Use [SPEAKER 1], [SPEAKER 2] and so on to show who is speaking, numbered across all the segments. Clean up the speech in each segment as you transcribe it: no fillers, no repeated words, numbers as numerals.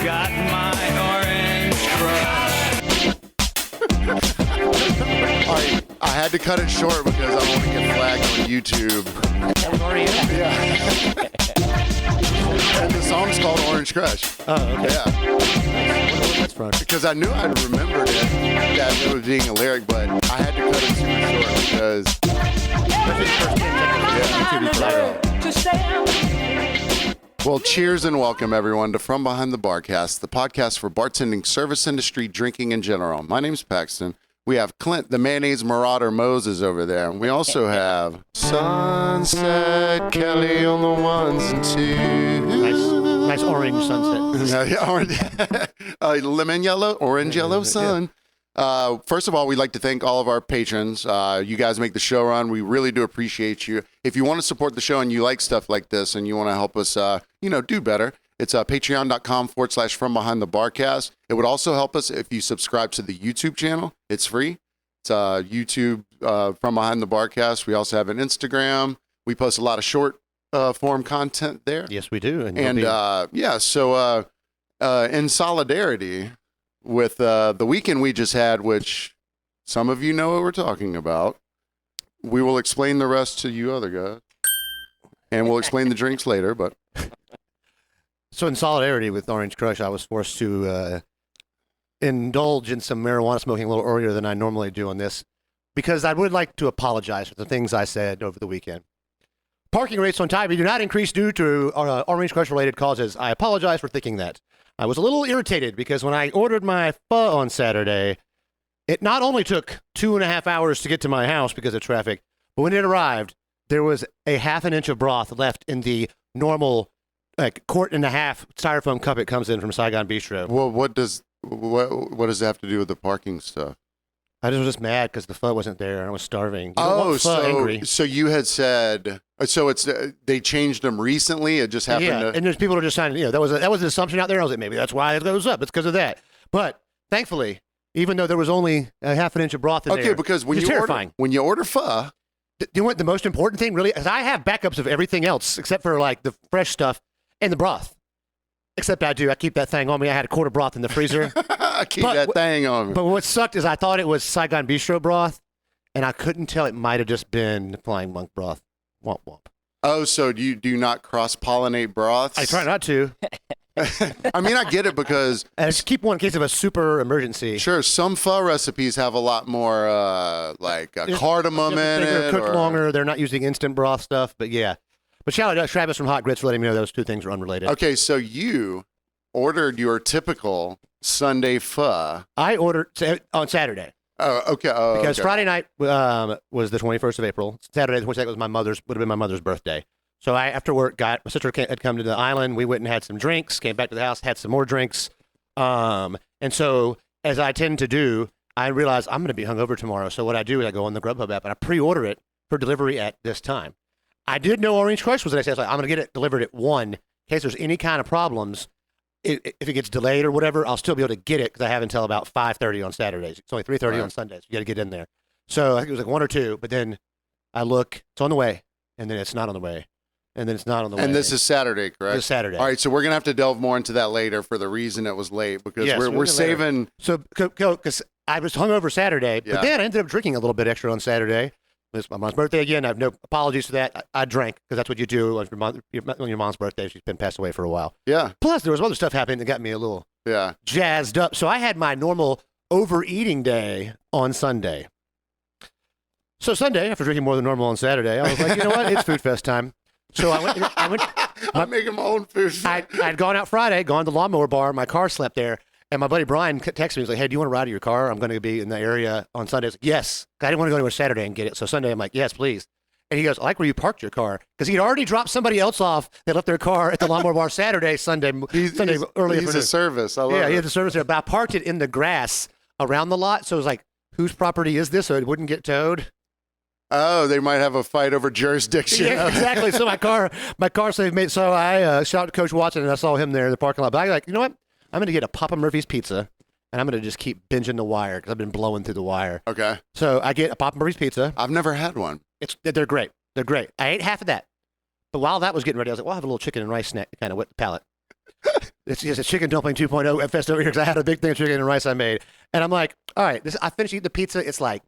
[SPEAKER 1] got my orange crush.
[SPEAKER 2] All right, I had to cut it short because I don't want to get flagged on YouTube.
[SPEAKER 3] That was already in?
[SPEAKER 2] Yeah. And the song's called Orange Crush.
[SPEAKER 3] Oh, okay.
[SPEAKER 2] Yeah.
[SPEAKER 3] I wonder what that's from.
[SPEAKER 2] Because I knew I'd remembered it, that it was being a lyric, but I had to cut it super short because...
[SPEAKER 3] That's his first 10 seconds.
[SPEAKER 2] Well, cheers and welcome, everyone, to From Behind the BarCast, the podcast for bartending, service industry, drinking in general. My name's Paxton. We have Clint, the mayonnaise marauder Moses over there. And we also have Sunset Kelly on the ones and twos.
[SPEAKER 3] Nice orange sunset.
[SPEAKER 2] Yeah, orange, lemon yellow, orange yellow sun. First of all, we'd like to thank all of our patrons. You guys make the show run. We really do appreciate you. If you want to support the show and you like stuff like this and you want to help us, do better, it's patreon.com/From Behind the BarCast. It would also help us if you subscribe to the YouTube channel. It's free. It's YouTube From Behind the BarCast. We also have an Instagram. We post a lot of short form content there.
[SPEAKER 3] Yes, we do.
[SPEAKER 2] So in solidarity with the weekend we just had, which some of you know what we're talking about, we will explain the rest to you other guys. And we'll explain the drinks later, but...
[SPEAKER 3] So in solidarity with Orange Crush, I was forced to indulge in some marijuana smoking a little earlier than I normally do on this, because I would like to apologize for the things I said over the weekend. Parking rates on Tybee do not increase due to Orange Crush-related causes. I apologize for thinking that. I was a little irritated because when I ordered my pho on Saturday, it not only took 2.5 hours to get to my house because of traffic, but when it arrived, there was a half an inch of broth left in the normal quart and a half styrofoam cup it comes in from Saigon Bistro.
[SPEAKER 2] Well, what does that have to do with the parking stuff?
[SPEAKER 3] I was just mad because the pho wasn't there and I was starving.
[SPEAKER 2] So you had said, so it's they changed them recently. It just happened.
[SPEAKER 3] Yeah, and there's people who are just signing. That was an assumption out there. I was like, maybe that's why it goes up. It's because of that. But thankfully, even though there was only a half an inch of broth in there,
[SPEAKER 2] because when you order pho,
[SPEAKER 3] you want the most important thing really? Is I have backups of everything else except for like the fresh stuff and the broth. Except I keep that thing on me. I had a quart of broth in the freezer.
[SPEAKER 2] I keep that thing on me.
[SPEAKER 3] But what sucked is I thought it was Saigon Bistro broth, and I couldn't tell. It might have just been Flying Monk broth. Womp womp.
[SPEAKER 2] Oh, so do you not cross-pollinate broths?
[SPEAKER 3] I try not to.
[SPEAKER 2] I mean, I get it because...
[SPEAKER 3] I just keep one in case of a super emergency.
[SPEAKER 2] Sure, some pho recipes have a lot more cardamom in it.
[SPEAKER 3] They're cooked longer. They're not using instant broth stuff, but yeah. But shout out to Travis from Hot Grits for letting me know those two things are unrelated.
[SPEAKER 2] Okay, so you ordered your typical Sunday pho.
[SPEAKER 3] I ordered on Saturday.
[SPEAKER 2] Oh, okay.
[SPEAKER 3] Because Friday night was the 21st of April. Saturday, the 22nd, would have been my mother's birthday. So I, after work, my sister had come to the island. We went and had some drinks, came back to the house, had some more drinks. And so, as I tend to do, I realized I'm going to be hungover tomorrow. So what I do is I go on the Grubhub app and I pre-order it for delivery at this time. I did know Orange Crush was the next day. I was like, I'm going to get it delivered at 1 in case there's any kind of problems. If it gets delayed or whatever, I'll still be able to get it because I have until about 5:30 on Saturdays. It's only 3:30 on Sundays. You got to get in there. So I think it was like 1 or 2, but then I look, it's on the way, and then it's not on the way, and then it's not on the way.
[SPEAKER 2] And this is Saturday, correct?
[SPEAKER 3] This is Saturday.
[SPEAKER 2] All right, so we're going to have to delve more into that later for the reason it was late because we're saving.
[SPEAKER 3] So, because I was hungover Saturday, but then I ended up drinking a little bit extra on Saturday. It's my mom's birthday again. I have no apologies for that. I drank because that's what you do on your mom's birthday. She's been passed away for a while.
[SPEAKER 2] Yeah.
[SPEAKER 3] Plus, there was other stuff happening that got me a little jazzed up. So I had my normal overeating day on Sunday. So Sunday, after drinking more than normal on Saturday, I was like, you know what? It's food fest time. So I went.
[SPEAKER 2] I'm making my own food fest.
[SPEAKER 3] I'd gone out Friday, gone to the lawnmower bar. My car slept there. And my buddy Brian texted me. He's like, hey, do you want to ride to your car? I'm going to be in the area on Sunday. I was like, yes. I didn't want to go anywhere Saturday and get it. So Sunday, I'm like, yes, please. And he goes, I like where you parked your car. Because he'd already dropped somebody else off that left their car at the lawnmower bar Sunday early.
[SPEAKER 2] He's a service. I love it.
[SPEAKER 3] He has a service there. But I parked it in the grass around the lot. So it was like, whose property is this? So it wouldn't get towed.
[SPEAKER 2] Oh, they might have a fight over jurisdiction.
[SPEAKER 3] Yeah, exactly. So my car saved me. So I shouted Coach Watson and I saw him there in the parking lot. But I was like, you know what? I'm going to get a Papa Murphy's pizza, and I'm going to just keep binging the wire because I've been blowing through the wire.
[SPEAKER 2] Okay.
[SPEAKER 3] So I get a Papa Murphy's pizza.
[SPEAKER 2] I've never had one.
[SPEAKER 3] They're great. They're great. I ate half of that. But while that was getting ready, I was like, well, I'll have a little chicken and rice snack to kind of wet the palate. it's a chicken dumpling 2.0 fest over here because I had a big thing of chicken and rice I made. And I'm like, all right, I finished eating the pizza. It's like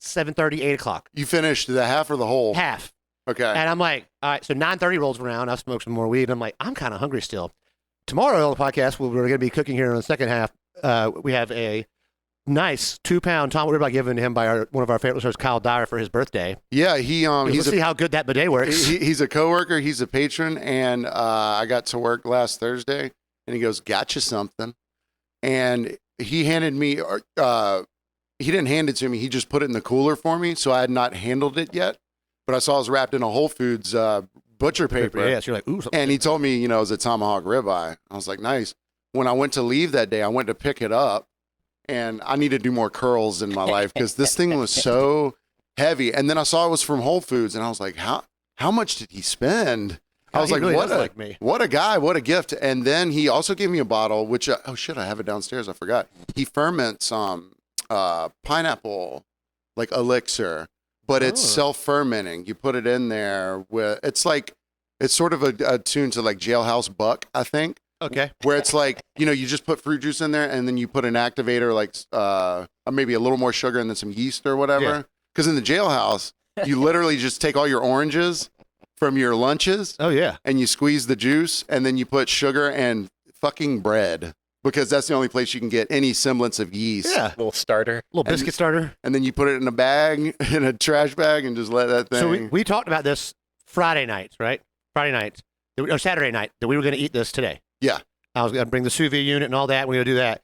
[SPEAKER 3] 7:30, 8 o'clock.
[SPEAKER 2] You finished the half or the whole?
[SPEAKER 3] Half.
[SPEAKER 2] Okay.
[SPEAKER 3] And I'm like, all right, so 9:30 rolls around. I smoke some more weed. And I'm like, I'm kind of hungry still. Tomorrow on the podcast, we're going to be cooking here in the second half. We have a nice 2-pound tomahawk ribeye given to him by one of our favorite listeners, Kyle Dyer, for his birthday.
[SPEAKER 2] Yeah,
[SPEAKER 3] Let's see how good that bidet works.
[SPEAKER 2] He's a coworker. He's a patron, and I got to work last Thursday, and he goes, "Got you something," and he handed me. He didn't hand it to me. He just put it in the cooler for me, so I had not handled it yet. But I saw it was wrapped in a Whole Foods butcher paper.
[SPEAKER 3] Yeah, so you're like, ooh.
[SPEAKER 2] And he told me, it was a tomahawk ribeye. I was like, nice. When I went to leave that day, I went to pick it up, and I need to do more curls in my life because this thing was so heavy. And then I saw it was from Whole Foods, and I was like, how much did he spend? I was like,
[SPEAKER 3] really
[SPEAKER 2] what a guy, what a gift. And then he also gave me a bottle, which, oh shit, I have it downstairs. I forgot. He ferments pineapple, like elixir, but it's self-fermenting. You put it in there it's sort of a tune to like Jailhouse Buck, I think.
[SPEAKER 3] Okay.
[SPEAKER 2] Where it's like, you just put fruit juice in there and then you put an activator, like maybe a little more sugar and then some yeast or whatever. Because in the jailhouse, you literally just take all your oranges from your lunches.
[SPEAKER 3] Oh, yeah.
[SPEAKER 2] And you squeeze the juice and then you put sugar and fucking bread. Because that's the only place you can get any semblance of yeast.
[SPEAKER 3] Yeah.
[SPEAKER 4] Little starter.
[SPEAKER 3] Little biscuit starter.
[SPEAKER 2] And then you put it in a bag, in a trash bag, and just let that thing.
[SPEAKER 3] So we talked about this Friday nights, right? Saturday night, that we were going to eat this today.
[SPEAKER 2] Yeah.
[SPEAKER 3] I was going to bring the sous vide unit and all that. We're going to do that.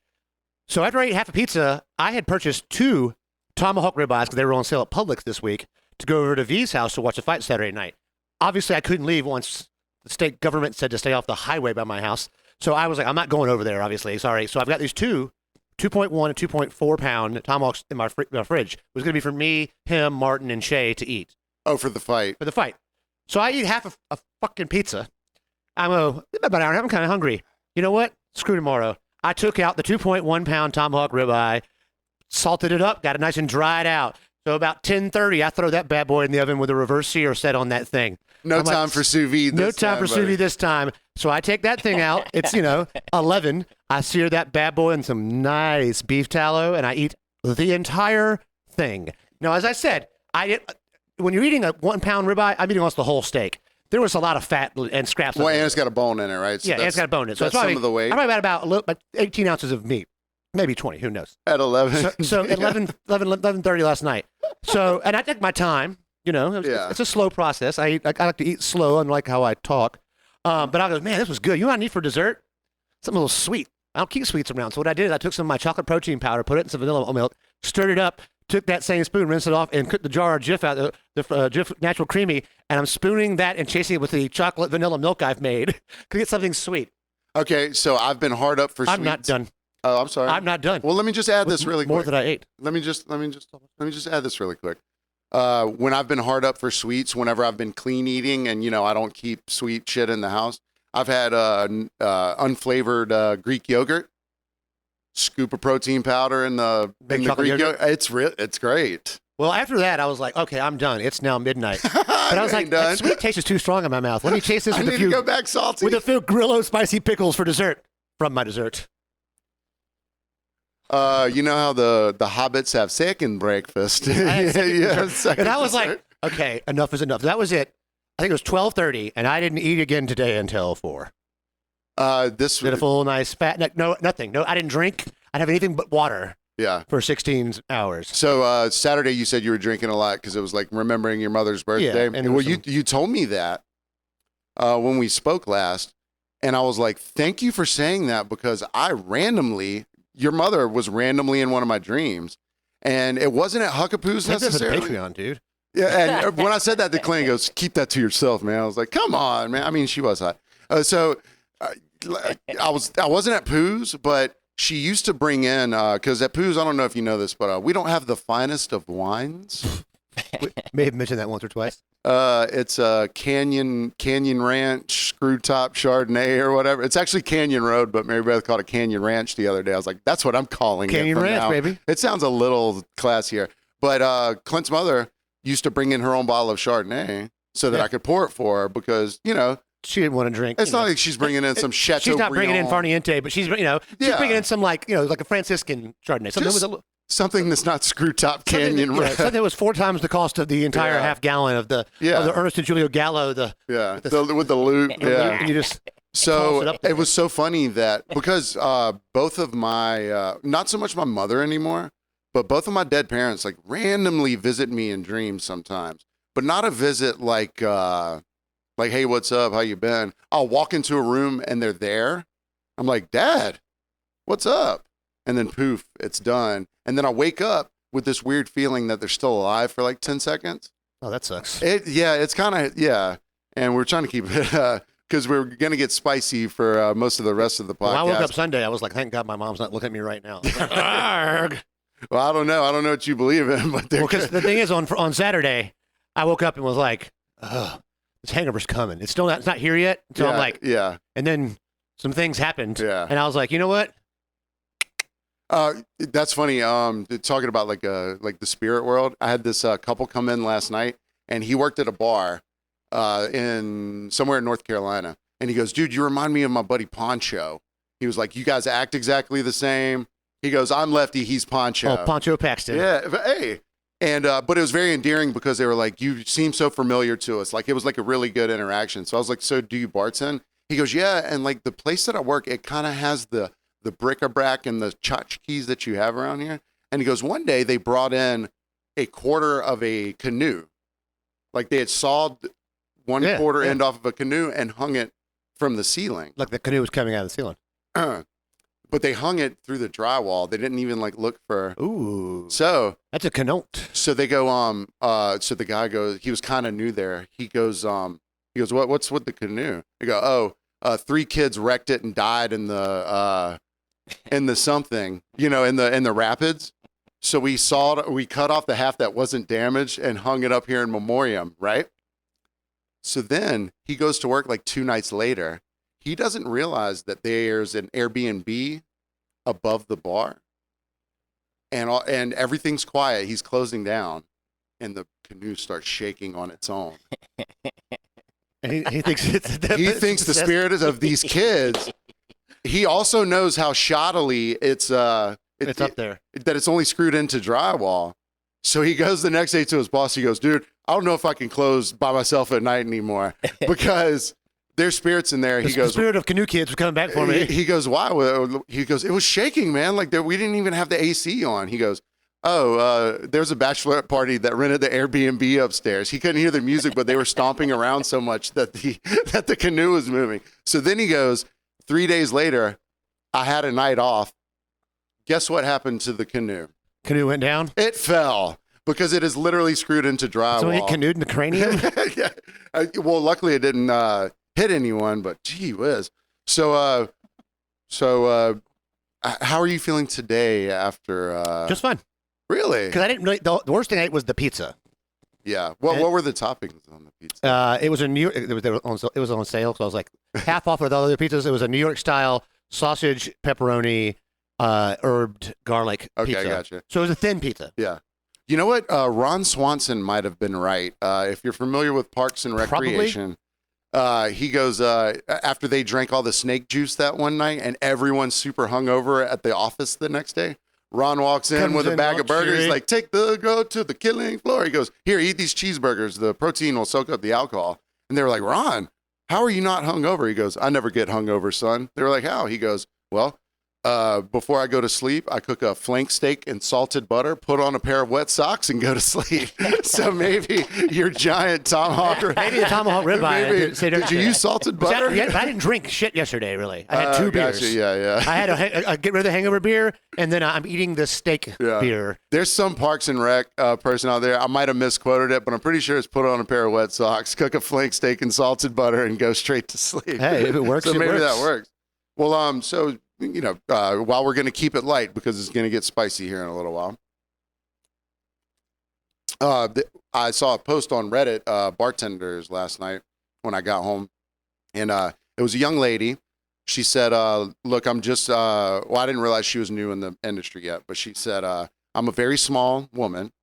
[SPEAKER 3] So after I ate half a pizza, I had purchased 2 tomahawk ribeyes because they were on sale at Publix this week to go over to V's house to watch the fight Saturday night. Obviously, I couldn't leave once the state government said to stay off the highway by my house. So I was like, I'm not going over there, obviously. Sorry. So I've got these 2 2.1 and 2.4 pound tomahawks in my fridge. It was going to be for me, him, Martin, and Shay to eat.
[SPEAKER 2] Oh, for the fight.
[SPEAKER 3] For the fight. So I eat half a fucking pizza. I'm about an hour. I'm kind of hungry. You know what? Screw tomorrow. I took out the 2.1 pound tomahawk ribeye, salted it up, got it nice and dried out. So about 10:30, I throw that bad boy in the oven with a reverse sear set on that thing.
[SPEAKER 2] No time for sous vide.
[SPEAKER 3] No time for sous vide this time. So I take that thing out. It's 11. I sear that bad boy in some nice beef tallow, and I eat the entire thing. Now, as I said, when you're eating a 1 pound ribeye, I'm eating almost the whole steak. There was a lot of fat and scraps.
[SPEAKER 2] Well, and it's got a bone in it, right? So
[SPEAKER 3] yeah, and it's got a bone in it. So
[SPEAKER 2] that's
[SPEAKER 3] it's probably,
[SPEAKER 2] some of the weight.
[SPEAKER 3] I'm probably about 18 ounces of meat, maybe 20. Who knows?
[SPEAKER 2] At 11.
[SPEAKER 3] So at 11:30 last night. So, and I took my time. It's a slow process. I like to eat slow, unlike how I talk. But I go, man, this was good. You know what I need for dessert? Something a little sweet. I don't keep sweets around. So what I did is I took some of my chocolate protein powder, put it in some vanilla milk, stirred it up, took that same spoon, rinsed it off, and cooked the jar of Jif out, the Jif Natural Creamy, and I'm spooning that and chasing it with the chocolate vanilla milk I've made to get something sweet.
[SPEAKER 2] Okay, so I've been hard up for sweets.
[SPEAKER 3] I'm not done.
[SPEAKER 2] Oh, I'm sorry.
[SPEAKER 3] I'm not done.
[SPEAKER 2] Well, let me just add this really quick.
[SPEAKER 3] More than I ate.
[SPEAKER 2] Let me just add this really quick. When I've been hard up for sweets, whenever I've been clean eating and, I don't keep sweet shit in the house, I've had unflavored Greek yogurt, scoop of protein powder in the Greek yogurt. It's great.
[SPEAKER 3] Well, after that, I was like, okay, I'm done. It's now midnight. But I was like, that sweet taste is too strong in my mouth. Let me chase this with a few.
[SPEAKER 2] Go back salty.
[SPEAKER 3] With a few Grillo spicy pickles for dessert from my dessert.
[SPEAKER 2] You know how the hobbits have second breakfast.
[SPEAKER 3] And I was like, okay, enough is enough. That was it. I think it was 12:30, and I didn't eat again today until 4.
[SPEAKER 2] This
[SPEAKER 3] did a full nice fat. No, nothing. No, I didn't drink. I didn't have anything but water.
[SPEAKER 2] Yeah.
[SPEAKER 3] For 16 hours.
[SPEAKER 2] So Saturday, you said you were drinking a lot because it was like remembering your mother's birthday.
[SPEAKER 3] Yeah, and
[SPEAKER 2] you told me that when we spoke last, and I was like, thank you for saying that because your mother was randomly in one of my dreams, and it wasn't at Huckapoo's necessarily.
[SPEAKER 3] Patreon, dude.
[SPEAKER 2] Yeah, and when I said that, the client goes, "Keep that to yourself, man." I was like, "Come on, man." I mean, she was hot. I wasn't at Pooh's, but she used to bring in because at Pooh's, I don't know if you know this, but we don't have the finest of wines.
[SPEAKER 3] We may have mentioned that once or twice.
[SPEAKER 2] It's a Canyon Ranch Screw Top Chardonnay or whatever. It's actually Canyon Road, but Mary Beth called it Canyon Ranch the other day. I was like, that's what I'm calling
[SPEAKER 3] Canyon
[SPEAKER 2] it.
[SPEAKER 3] Ranch,
[SPEAKER 2] now.
[SPEAKER 3] baby.
[SPEAKER 2] It sounds a little classier. But Clint's mother used to bring in her own bottle of Chardonnay so that I could pour it for her because,
[SPEAKER 3] she didn't want to drink.
[SPEAKER 2] It's not like she's bringing in some Chateau.
[SPEAKER 3] She's not bringing in
[SPEAKER 2] Briand.
[SPEAKER 3] Farniente, but she's she's bringing in some like a Franciscan Chardonnay.
[SPEAKER 2] Something that's not Screw Top Canyon.
[SPEAKER 3] Something that was 4 times the cost of the entire half gallon of the Ernest and Julio Gallo.
[SPEAKER 2] With the loop.
[SPEAKER 3] And you just
[SPEAKER 2] so it was so funny that because both of my not so much my mother anymore, but both of my dead parents like randomly visit me in dreams sometimes, but not a visit like hey, what's up? How you been? I'll walk into a room and they're there. I'm like, Dad, what's up? And then poof, it's done. And then I wake up with this weird feeling that they're still alive for like 10 seconds.
[SPEAKER 3] Oh, that sucks.
[SPEAKER 2] It's kind of, And we're trying to keep it, because we're going to get spicy for most of the rest of the podcast.
[SPEAKER 3] When I woke up Sunday, I was like, thank God my mom's not looking at me right now.
[SPEAKER 2] Well, I don't know. I don't know what you believe in, but
[SPEAKER 3] because the thing is, on Saturday, I woke up and was like, this hangover's coming. It's not here yet. So I'm like, And then some things happened.
[SPEAKER 2] Yeah.
[SPEAKER 3] And I was like, you know what?
[SPEAKER 2] That's funny. Talking about like the spirit world. I had this couple come in last night, and he worked at a bar in somewhere in North Carolina. And he goes, dude, you remind me of my buddy Poncho. He was like, you guys act exactly the same. He goes, I'm Lefty, he's Poncho.
[SPEAKER 3] Oh, Poncho Paxton.
[SPEAKER 2] Yeah, but, hey. And but it was very endearing because they were like, you seem so familiar to us. Like it was like a really good interaction. So I was like, so do you bartend? He goes, yeah. And like the place that I work, it kind of has the bric-a-brac and the tchotchkes that you have around here. And he goes, one day they brought in a quarter of a canoe. Like they had sawed one quarter end off of a canoe and hung it from the ceiling.
[SPEAKER 3] Like the canoe was coming out of the ceiling.
[SPEAKER 2] But they hung it through the drywall. They didn't even like look for.
[SPEAKER 3] Ooh.
[SPEAKER 2] So
[SPEAKER 3] that's a canote.
[SPEAKER 2] So they go, so the guy goes, he was kind of new there. He goes, what's with the canoe? They go, 3 kids wrecked it and died in the something, in the rapids. So we cut off the half that wasn't damaged and hung it up here in memoriam, right? So then he goes to work like 2 nights later. He doesn't realize that there's an Airbnb above the bar, and everything's quiet. He's closing down, and the canoe starts shaking on its own.
[SPEAKER 3] And he thinks
[SPEAKER 2] the spirit is of these kids. He also knows how shoddily it's up
[SPEAKER 3] there,
[SPEAKER 2] that it's only screwed into drywall. So he goes the next day to his boss. He goes, dude, I don't know if I can close by myself at night anymore because there's spirits in there.
[SPEAKER 3] The spirit of canoe kids was coming back for me.
[SPEAKER 2] He goes, why? He goes, it was shaking, man. Like we didn't even have the AC on. He goes, there's a bachelorette party that rented the Airbnb upstairs. He couldn't hear the music, but they were stomping around so much that the canoe was moving. So then he goes, 3 days later, I had a night off. Guess what happened to the canoe?
[SPEAKER 3] Canoe went down?
[SPEAKER 2] It fell because it is literally screwed into drywall.
[SPEAKER 3] So he canoed in the cranium?
[SPEAKER 2] Yeah. Well, luckily it didn't hit anyone, but gee whiz. So how are you feeling today after? Just
[SPEAKER 3] fine.
[SPEAKER 2] Really?
[SPEAKER 3] Because I didn't really. The worst thing I ate was the pizza.
[SPEAKER 2] Yeah. What were the toppings on the pizza?
[SPEAKER 3] It was a New York. It was on sale, so I was like half off with all the other pizzas. It was a New York style sausage, pepperoni, herbed garlic pizza.
[SPEAKER 2] Okay, gotcha.
[SPEAKER 3] So it was a thin pizza.
[SPEAKER 2] Yeah. You know what? Ron Swanson might have been right. If you're familiar with Parks and Recreation, he goes after they drank all the snake juice that one night, and everyone's super hungover at the office the next day. Ron walks in with a bag of burgers. He's like, go to the killing floor. He goes, here, eat these cheeseburgers. The protein will soak up the alcohol. And they were like, Ron, how are you not hungover? He goes, I never get hungover, son. They were like, how? He goes, well, before I go to sleep, I cook a flank steak and salted butter, put on a pair of wet socks, and go to sleep. So maybe your giant tomahawk.
[SPEAKER 3] Maybe a tomahawk ribeye.
[SPEAKER 2] Did you use salted butter?
[SPEAKER 3] I didn't drink shit yesterday, really. I had 2 beers.
[SPEAKER 2] Gotcha. Yeah.
[SPEAKER 3] I had a get rid of the hangover beer, and then I'm eating the steak beer.
[SPEAKER 2] There's some Parks and Rec person out there. I might have misquoted it, but I'm pretty sure it's put on a pair of wet socks, cook a flank steak and salted butter, and go straight to sleep.
[SPEAKER 3] Hey, if it works,
[SPEAKER 2] so maybe that works. Well, so while we're going to keep it light because it's going to get spicy here in a little while. I saw a post on Reddit, bartenders last night when I got home, and it was a young lady. She said, look, I'm just, I didn't realize she was new in the industry yet, but she said, I'm a very small woman,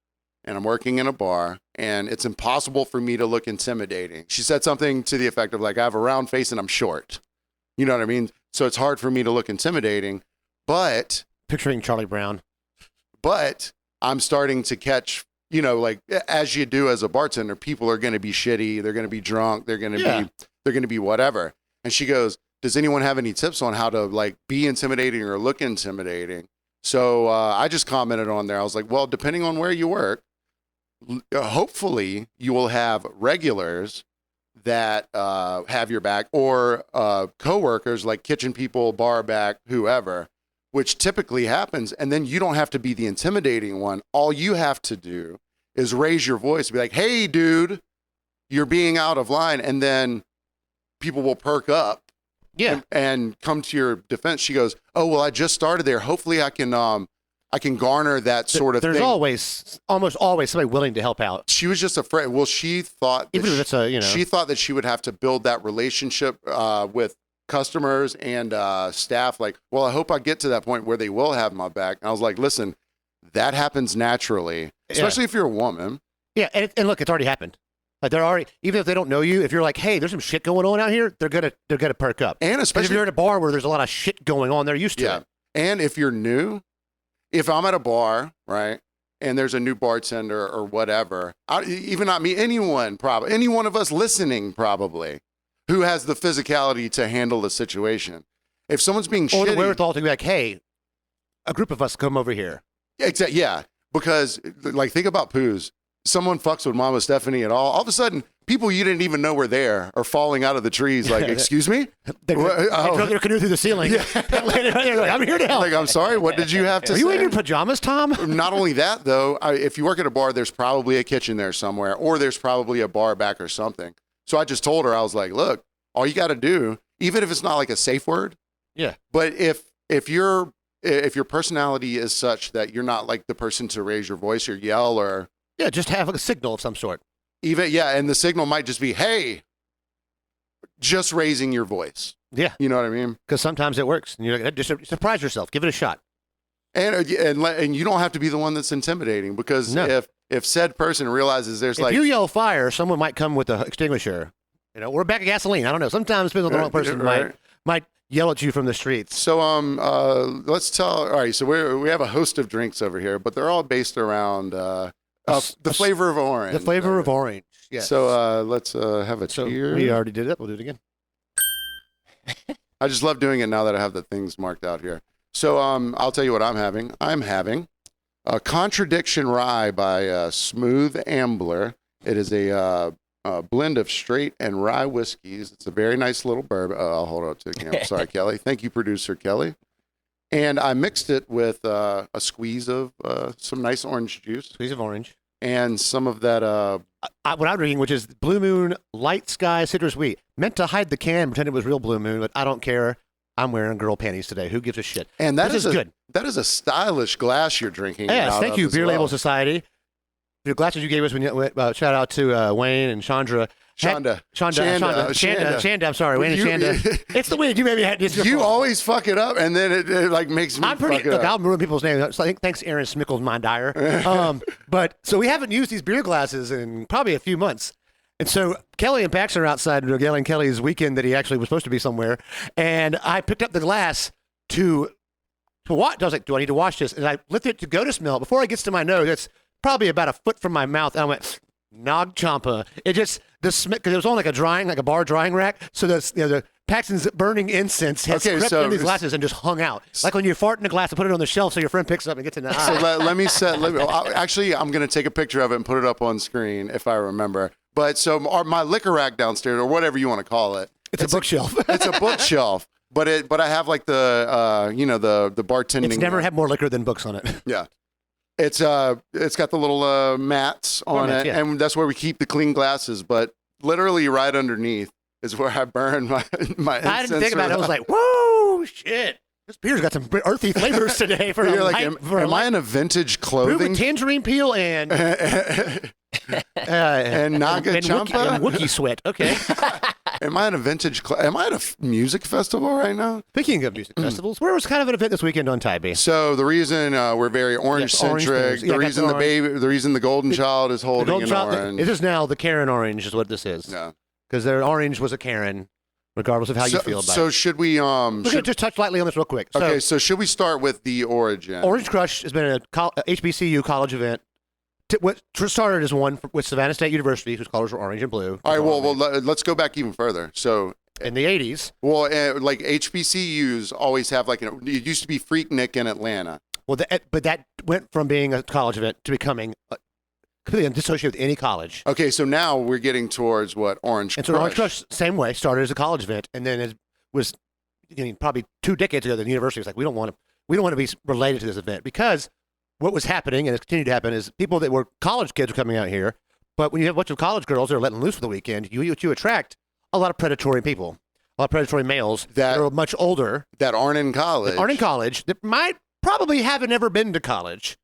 [SPEAKER 2] and I'm working in a bar and it's impossible for me to look intimidating. She said something to the effect of like, I have a round face and I'm short. You know what I mean? So it's hard for me to look intimidating, but
[SPEAKER 3] Picturing Charlie Brown.
[SPEAKER 2] I'm starting to catch, you know, like as you do as a bartender, people are going to be shitty. They're going to be drunk. They're going to be whatever. And she goes, does anyone have any tips on how to like be intimidating or look intimidating? So I just commented on there. I was like, well, depending on where you work, hopefully you will have regulars that have your back, or coworkers like kitchen people, bar back, whoever, which typically happens. And then you don't have to be the intimidating one. All you have to do is raise your voice and be like, hey, dude, you're being out of line. And then people will perk up.
[SPEAKER 3] Yeah.
[SPEAKER 2] And come to your defense. She goes, oh, well, I just started there. Hopefully I can garner that sort of
[SPEAKER 3] There's
[SPEAKER 2] thing.
[SPEAKER 3] almost always somebody willing to help out.
[SPEAKER 2] She was just afraid. Well, she thought that
[SPEAKER 3] Even if it's a, you know.
[SPEAKER 2] she thought that she would have to build that relationship with customers and staff. Like, well, I hope I get to that point where they will have my back. And I was like, listen, that happens naturally, especially if you're a woman.
[SPEAKER 3] Yeah, and look, it's already happened. Like they're already, even if they don't know you, if you're like, hey, there's some shit going on out here, they're gonna perk up.
[SPEAKER 2] And especially
[SPEAKER 3] if you're at a bar where there's a lot of shit going on, they're used to it.
[SPEAKER 2] And if you're new, if I'm at a bar, right, and there's a new bartender or whatever, even not me, anyone, probably any one of us listening, probably, who has the physicality to handle the situation. If someone's being
[SPEAKER 3] or
[SPEAKER 2] shitty,
[SPEAKER 3] the wherewithal to be like, hey, a group of us come over here.
[SPEAKER 2] yeah, because like think about poos. Someone fucks with Mama Stephanie at all of a sudden, people you didn't even know were there are falling out of the trees. Like, excuse me?
[SPEAKER 3] They drug their canoe through the ceiling.
[SPEAKER 2] Yeah.
[SPEAKER 3] Like, I'm here to help.
[SPEAKER 2] Like, I'm sorry, what did you have to say?
[SPEAKER 3] Are you in your pajamas, Tom?
[SPEAKER 2] Not only that, though, if you work at a bar, there's probably a kitchen there somewhere, or there's probably a bar back or something. So I just told her, I was like, look, all you got to do, even if it's not like a safe word,
[SPEAKER 3] yeah.
[SPEAKER 2] But if your personality is such that you're not like the person to raise your voice or yell or
[SPEAKER 3] yeah, just have a signal of some sort.
[SPEAKER 2] Even and the signal might just be, hey, just raising your voice.
[SPEAKER 3] Yeah.
[SPEAKER 2] You know what I mean?
[SPEAKER 3] Because sometimes it works. And you're like, just surprise yourself. Give it a shot.
[SPEAKER 2] And you don't have to be the one that's intimidating, because if said person realizes there's
[SPEAKER 3] if you yell fire, someone might come with an extinguisher, you know, or a bag of gasoline. I don't know. Sometimes depends on the wrong person might yell at you from the streets.
[SPEAKER 2] So let's tell. All right. So we have a host of drinks over here, but they're all based around the flavor of orange.
[SPEAKER 3] The flavor of orange. Yeah.
[SPEAKER 2] So let's have a cheer.
[SPEAKER 3] We already did it. We'll do it again.
[SPEAKER 2] I just love doing it now that I have the things marked out here. So I'll tell you what I'm having. I'm having a Contradiction Rye by Smooth Ambler. It is a blend of straight and rye whiskeys. It's a very nice little bourbon. I'll hold it up to the camera. Sorry, Kelly. Thank you, producer Kelly. And I mixed it with a squeeze of some nice orange juice.
[SPEAKER 3] Squeeze of orange.
[SPEAKER 2] And some of that.
[SPEAKER 3] What I'm drinking, which is Blue Moon Light Sky Citrus Wheat. Meant to hide the can, pretend it was real Blue Moon, but I don't care. I'm wearing girl panties today. Who gives a shit?
[SPEAKER 2] And
[SPEAKER 3] this is good.
[SPEAKER 2] That is a stylish glass you're drinking.
[SPEAKER 3] Yes, thank you, Beer Label Society. The glasses you gave us when you shout out to Wayne and Chandra. Shanda. I'm sorry, Wayne and Shanda. It's the weird. You maybe had this.
[SPEAKER 2] You always fuck it up, and then it like makes me.
[SPEAKER 3] I'll ruin people's names. So I think thanks, Aaron Smickles, my dyer. But so we haven't used these beer glasses in probably a few months, and so Kelly and Pax are outside regaling Kelly's weekend that he actually was supposed to be somewhere, and I picked up the glass to watch. I was like, do I need to wash this? And I lifted it to go to smell. Before it gets to my nose, it's probably about a foot from my mouth. And I went, Nog Champa. It just, because it was on like a bar drying rack. So the Paxton's burning incense had crept into these glasses and just hung out. Like when you fart in a glass and put it on the shelf so your friend picks it up and gets in the eye.
[SPEAKER 2] So actually, I'm going to take a picture of it and put it up on screen if I remember. But so my liquor rack downstairs, or whatever you want to call it.
[SPEAKER 3] It's a bookshelf.
[SPEAKER 2] It's a bookshelf. But I have like the bartending.
[SPEAKER 3] It's never had more liquor than books on it.
[SPEAKER 2] Yeah. It's got the little mats on it, yeah. And that's where we keep the clean glasses. But literally right underneath is where I burn my incense.
[SPEAKER 3] I didn't think about it. I was like, whoa, shit. This beer's got some earthy flavors today. For
[SPEAKER 2] You're
[SPEAKER 3] a
[SPEAKER 2] like,
[SPEAKER 3] light, for
[SPEAKER 2] am I in a vintage
[SPEAKER 3] brew with
[SPEAKER 2] clothing?
[SPEAKER 3] tangerine peel and
[SPEAKER 2] And Naga
[SPEAKER 3] and
[SPEAKER 2] Champa?
[SPEAKER 3] and Wookiee sweat. Okay.
[SPEAKER 2] Am I in a vintage? Am I at a music festival right now?
[SPEAKER 3] Speaking of music festivals, where was kind of an event this weekend on Tybee?
[SPEAKER 2] So the reason we're very orange
[SPEAKER 3] orange
[SPEAKER 2] centric,
[SPEAKER 3] things. Yeah,
[SPEAKER 2] the
[SPEAKER 3] got
[SPEAKER 2] reason
[SPEAKER 3] the
[SPEAKER 2] the
[SPEAKER 3] orange.
[SPEAKER 2] baby, the reason the golden child is holding
[SPEAKER 3] Golden
[SPEAKER 2] an
[SPEAKER 3] Child-
[SPEAKER 2] orange.
[SPEAKER 3] It is now the Karen orange, is what this is.
[SPEAKER 2] Yeah.
[SPEAKER 3] Because their orange was a Karen, regardless of how you feel about
[SPEAKER 2] so
[SPEAKER 3] it.
[SPEAKER 2] should we?
[SPEAKER 3] We're gonna just touch lightly on this real quick. So,
[SPEAKER 2] Okay, so should we start with the origin?
[SPEAKER 3] Orange Crush has been a HBCU college event. What started as one with Savannah State University, whose colors were orange and blue.
[SPEAKER 2] All right, well, let's go back even further. So,
[SPEAKER 3] in the 80s.
[SPEAKER 2] well, like HBCUs always have like it used to be Freaknik in Atlanta.
[SPEAKER 3] Well, but that went from being a college event to becoming completely dissociated with any college.
[SPEAKER 2] Okay, so now we're getting towards what Orange
[SPEAKER 3] And
[SPEAKER 2] Crush.
[SPEAKER 3] so Orange Crush, same way, started as a college event, and then it was probably 2 decades ago. The university was like, we don't want to be related to this event, because what was happening, and it's continued to happen, is people that were college kids were coming out here. But when you have a bunch of college girls that are letting loose for the weekend, you attract a lot of predatory people, a lot of predatory males that are much older,
[SPEAKER 2] that aren't in college,
[SPEAKER 3] that might probably haven't ever been to college,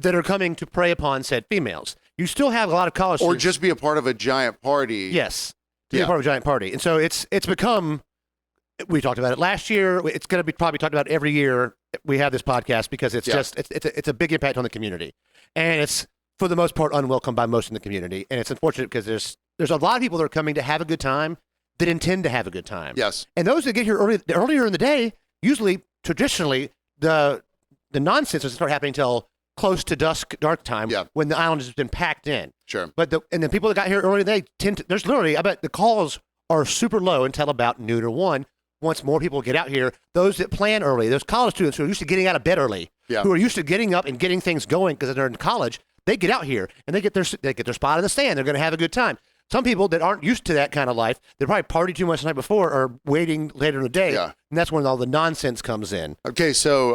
[SPEAKER 3] that are coming to prey upon said females. You still have a lot of college
[SPEAKER 2] or
[SPEAKER 3] students.
[SPEAKER 2] just be a part of a giant party.
[SPEAKER 3] Yes, to be a part of a giant party. And so it's become, we talked about it last year. It's going to be probably talked about every year we have this podcast, because it's it's a big impact on the community. And it's, for the most part, unwelcome by most in the community. And it's unfortunate because there's a lot of people that are coming to have a good time that intend to have a good time.
[SPEAKER 2] Yes.
[SPEAKER 3] And those that get here earlier in the day, usually, traditionally, the nonsense doesn't start happening until close to dark time, when the island has been packed in.
[SPEAKER 2] Sure.
[SPEAKER 3] But the people that got here earlier, they there's literally, I bet the calls are super low until about noon or 1. Once more people get out here, those that plan early, those college students who are used to getting out of bed early, who are used to getting up and getting things going because they're in college, they get out here and they get their spot in the stand. They're going to have a good time. Some people that aren't used to that kind of life, they probably partied too much the night before or waiting later in the day.
[SPEAKER 2] Yeah.
[SPEAKER 3] And that's when all the nonsense comes in.
[SPEAKER 2] Okay, so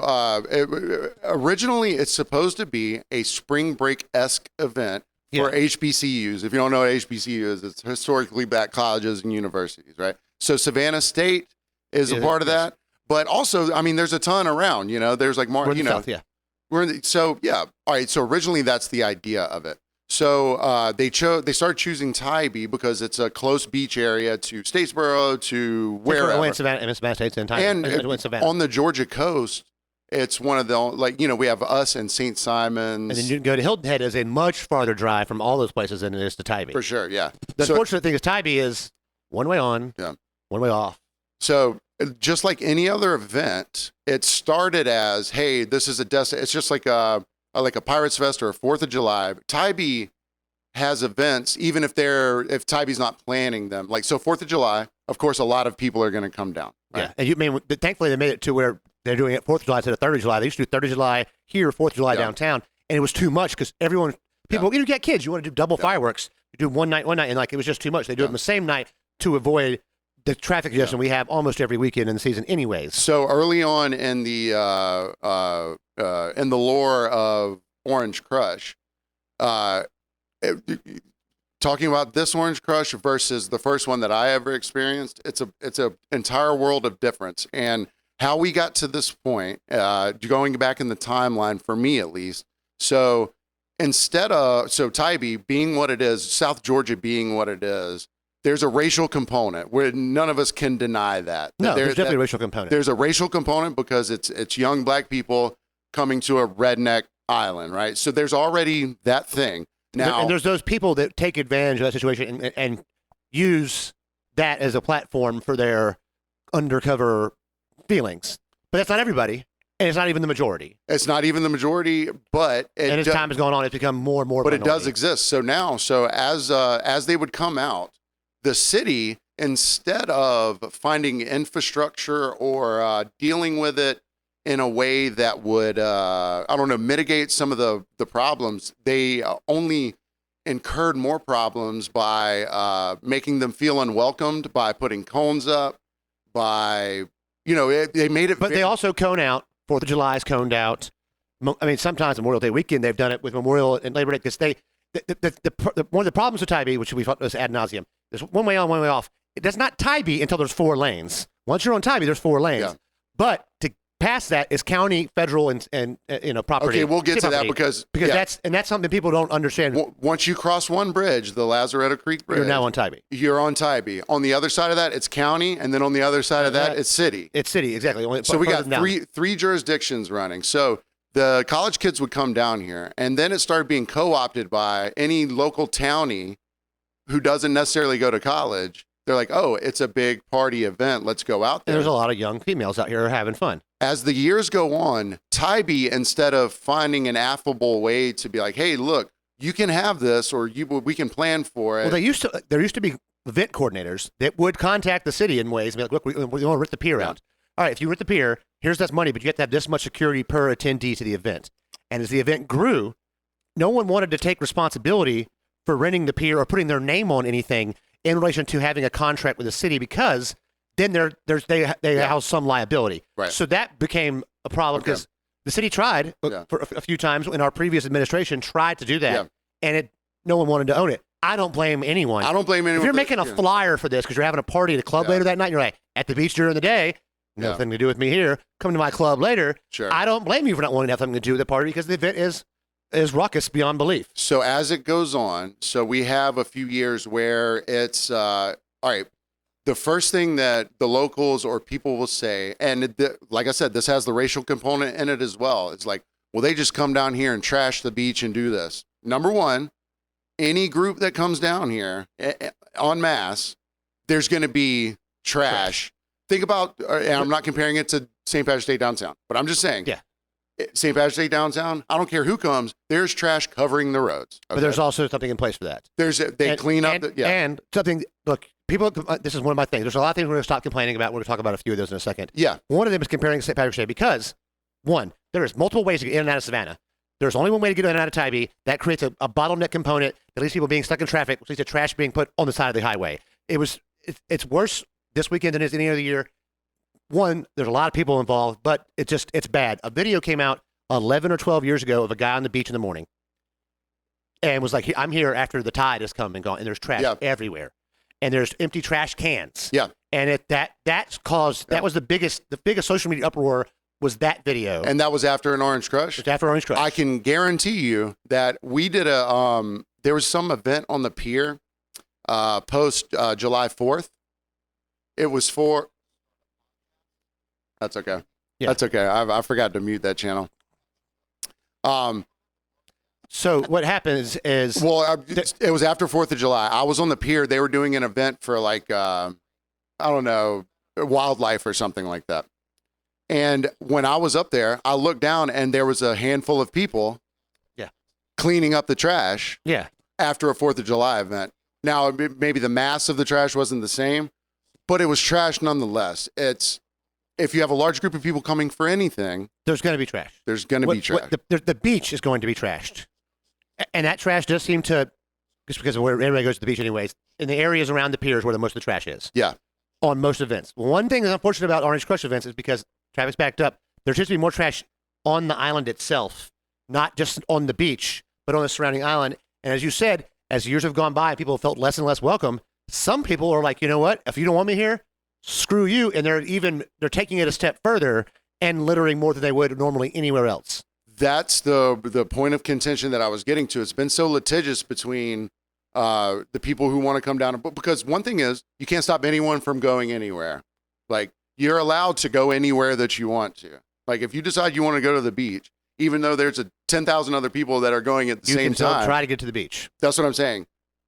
[SPEAKER 2] originally it's supposed to be a spring break-esque event for HBCUs. If you don't know what HBCU is, it's historically black colleges and universities, right? So Savannah State is a part of that. But also, I mean, there's a ton around, there's like more,
[SPEAKER 3] South,
[SPEAKER 2] all right. So originally that's the idea of it. So they started choosing Tybee because it's a close beach area to Statesboro, to wherever.
[SPEAKER 3] Savannah State's in Tybee.
[SPEAKER 2] And
[SPEAKER 3] Savannah.
[SPEAKER 2] on the Georgia coast, it's one of the, we have us and St. Simon's.
[SPEAKER 3] And then you can go to Hilton Head, is a much farther drive from all those places than it is to Tybee.
[SPEAKER 2] For sure, yeah.
[SPEAKER 3] The unfortunate thing is Tybee is one way on, one way off.
[SPEAKER 2] So just like any other event, it started as, hey, this is it's just like a Pirates Fest or a 4th of July. Tybee has events, even if Tybee's not planning them. Like, so 4th of July, of course, a lot of people are going to come down. Right?
[SPEAKER 3] Yeah, and thankfully they made it to where they're doing it 4th of July instead of 3rd of July. They used to do 3rd of July here, 4th of July downtown, and it was too much because people, you get kids, you want to do double fireworks. You do one night, and like it was just too much. They do it on the same night to avoid the traffic congestion we have almost every weekend in the season anyways.
[SPEAKER 2] So early on in the lore of Orange Crush, talking about this Orange Crush versus the first one that I ever experienced, it's a entire world of difference. And how we got to this point, going back in the timeline, for me at least, so Tybee being what it is, South Georgia being what it is, there's a racial component where none of us can deny that.
[SPEAKER 3] No, there's definitely a racial component.
[SPEAKER 2] There's a racial component because it's young black people coming to a redneck island, right? So there's already that thing. Now,
[SPEAKER 3] and there's those people that take advantage of that situation and use that as a platform for their undercover feelings. But that's not everybody, and it's not even the majority.
[SPEAKER 2] It's not even the majority, but
[SPEAKER 3] as time has gone on, it's become more and more.
[SPEAKER 2] But it does exist. So now, as they would come out, the city, instead of finding infrastructure or dealing with it in a way that would, mitigate some of the problems, they only incurred more problems by making them feel unwelcomed, by putting cones up, by, they made it.
[SPEAKER 3] But they also cone out. 4th of July is coned out. I mean, sometimes Memorial Day weekend, they've done it with Memorial and Labor Day because one of the problems with Tybee, which we've talked ad nauseum, there's one way on, one way off. It does not Tybee until there's 4 lanes. Once you're on Tybee, there's 4 lanes. Yeah. But to past that is county, federal, and property.
[SPEAKER 2] Okay, we'll get to that
[SPEAKER 3] because
[SPEAKER 2] yeah.
[SPEAKER 3] that's something people don't understand.
[SPEAKER 2] Once you cross one bridge, the Lazaretto Creek Bridge,
[SPEAKER 3] You're now on Tybee.
[SPEAKER 2] You're on Tybee. On the other side of that, it's county, and then on the other side of that, it's city.
[SPEAKER 3] It's city, exactly.
[SPEAKER 2] So we got three jurisdictions running. So the college kids would come down here, and then it started being co-opted by any local townie who doesn't necessarily go to college. They're like, oh, it's a big party event. Let's go out there.
[SPEAKER 3] And there's a lot of young females out here having fun.
[SPEAKER 2] As the years go on, Tybee, instead of finding an affable way to be like, hey, look, you can have this, or we can plan for it.
[SPEAKER 3] Well, there used to be event coordinators that would contact the city in ways and be like, look, we want to rent the pier out. All right, if you rent the pier, here's this money, but you have to have this much security per attendee to the event. And as the event grew, no one wanted to take responsibility for renting the pier or putting their name on anything in relation to having a contract with the city, because then they house some liability.
[SPEAKER 2] Right.
[SPEAKER 3] So that became a problem because the city tried for a few times in our previous administration tried to do that, and no one wanted to own it. I don't blame anyone.
[SPEAKER 2] I don't blame anyone.
[SPEAKER 3] If you're making a flyer for this because you're having a party at a club later that night, and you're like, at the beach during the day, nothing to do with me here. Come to my club later.
[SPEAKER 2] Sure.
[SPEAKER 3] I don't blame you for not wanting to have something to do with the party because the event is ruckus beyond belief.
[SPEAKER 2] So as it goes on, so we have a few years where it's, all right, the first thing that the locals or people will say, and like I said, this has the racial component in it as well. It's like, well, they just come down here and trash the beach and do this. Number one, any group that comes down here en masse, there's going to be trash. Think about, and I'm not comparing it to St. Patrick's Day downtown, but I'm just saying, St. Patrick's Day downtown, I don't care who comes, there's trash covering the roads. Okay?
[SPEAKER 3] But there's also something in place for that.
[SPEAKER 2] They clean up.
[SPEAKER 3] And something, look, people, this is one of my things. There's a lot of things we're going to stop complaining about. We're going to talk about a few of those in a second.
[SPEAKER 2] Yeah.
[SPEAKER 3] One of them is comparing St. Patrick's Day because, one, there is multiple ways to get in and out of Savannah. There's only one way to get in and out of Tybee. That creates a bottleneck component that leads people being stuck in traffic, which leads to trash being put on the side of the highway. It's worse this weekend than it is any other year. One, there's a lot of people involved, but it's bad. A video came out 11 or 12 years ago of a guy on the beach in the morning and was like, I'm here after the tide has come and gone, and there's trash everywhere. And there's empty trash cans.
[SPEAKER 2] Yeah.
[SPEAKER 3] And that was the biggest social media uproar was that video.
[SPEAKER 2] And that was after an Orange Crush?
[SPEAKER 3] It was after Orange Crush.
[SPEAKER 2] I can guarantee you that we did there was some event on the pier post July 4th. It was for, that's okay. Yeah. That's okay. I forgot to mute that channel.
[SPEAKER 3] So what happens is...
[SPEAKER 2] Well, it was after 4th of July. I was on the pier. They were doing an event for like, I don't know, wildlife or something like that. And when I was up there, I looked down and there was a handful of people cleaning up the trash after a 4th of July event. Now, maybe the mass of the trash wasn't the same, but it was trash nonetheless. If you have a large group of people coming for anything,
[SPEAKER 3] there's going to be trash.
[SPEAKER 2] There's going to be trash.
[SPEAKER 3] The beach is going to be trashed. And that trash does seem to, just because of where everybody goes to the beach anyways, in the areas around the piers where the most of the trash is. Yeah. On most events. One thing that's unfortunate about Orange Crush events is because traffic's backed up, there seems to be more trash on the island itself, not just on the beach, but on the surrounding island. And as you said, as years have gone by, people have felt less and less welcome. Some people are like, you know what? If you don't want me here, screw you. And they're taking it a step further and littering more than they would normally anywhere else.
[SPEAKER 2] That's the point of contention that I was getting to. It's been so litigious between the people who want to come down. Because one thing is, you can't stop anyone from going anywhere. Like, you're allowed to go anywhere that you want to. Like, if you decide you want to go to the beach, even though there's 10,000 other people that are going at the same time.
[SPEAKER 3] You can try to get to the beach.
[SPEAKER 2] That's what I'm saying.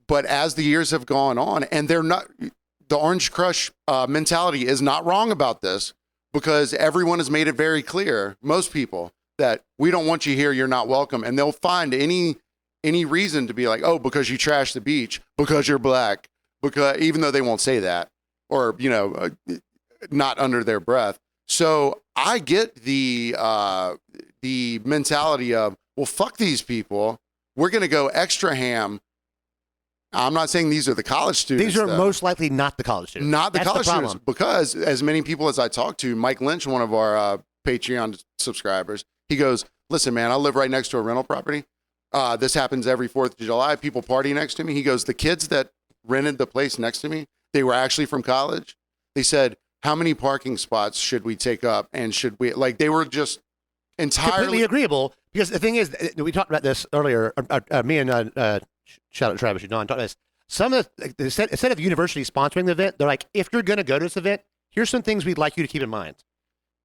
[SPEAKER 2] But as the years have gone on, and the Orange Crush mentality is not wrong about this, because everyone has made it very clear, most people, that we don't want you here, you're not welcome. And they'll find any reason to be like, oh, because you trashed the beach, because you're black, because even though they won't say that, or, not under their breath. So I get the mentality of, well, fuck these people. We're going to go extra ham. I'm not saying these are the college students.
[SPEAKER 3] These are most likely not the college students.
[SPEAKER 2] Not the college students. Because as many people as I talk to, Mike Lynch, one of our Patreon subscribers, he goes, listen, man, I live right next to a rental property. This happens every 4th of July. People party next to me. He goes, the kids that rented the place next to me, they were actually from college. They said, how many parking spots should we take up, and should we like they were just entirely
[SPEAKER 3] completely agreeable, because the thing is, we talked about this earlier. Me and shout out Travis, Don talked about this. Some of instead of universities sponsoring the event, they're like, if you're going to go to this event, here's some things we'd like you to keep in mind.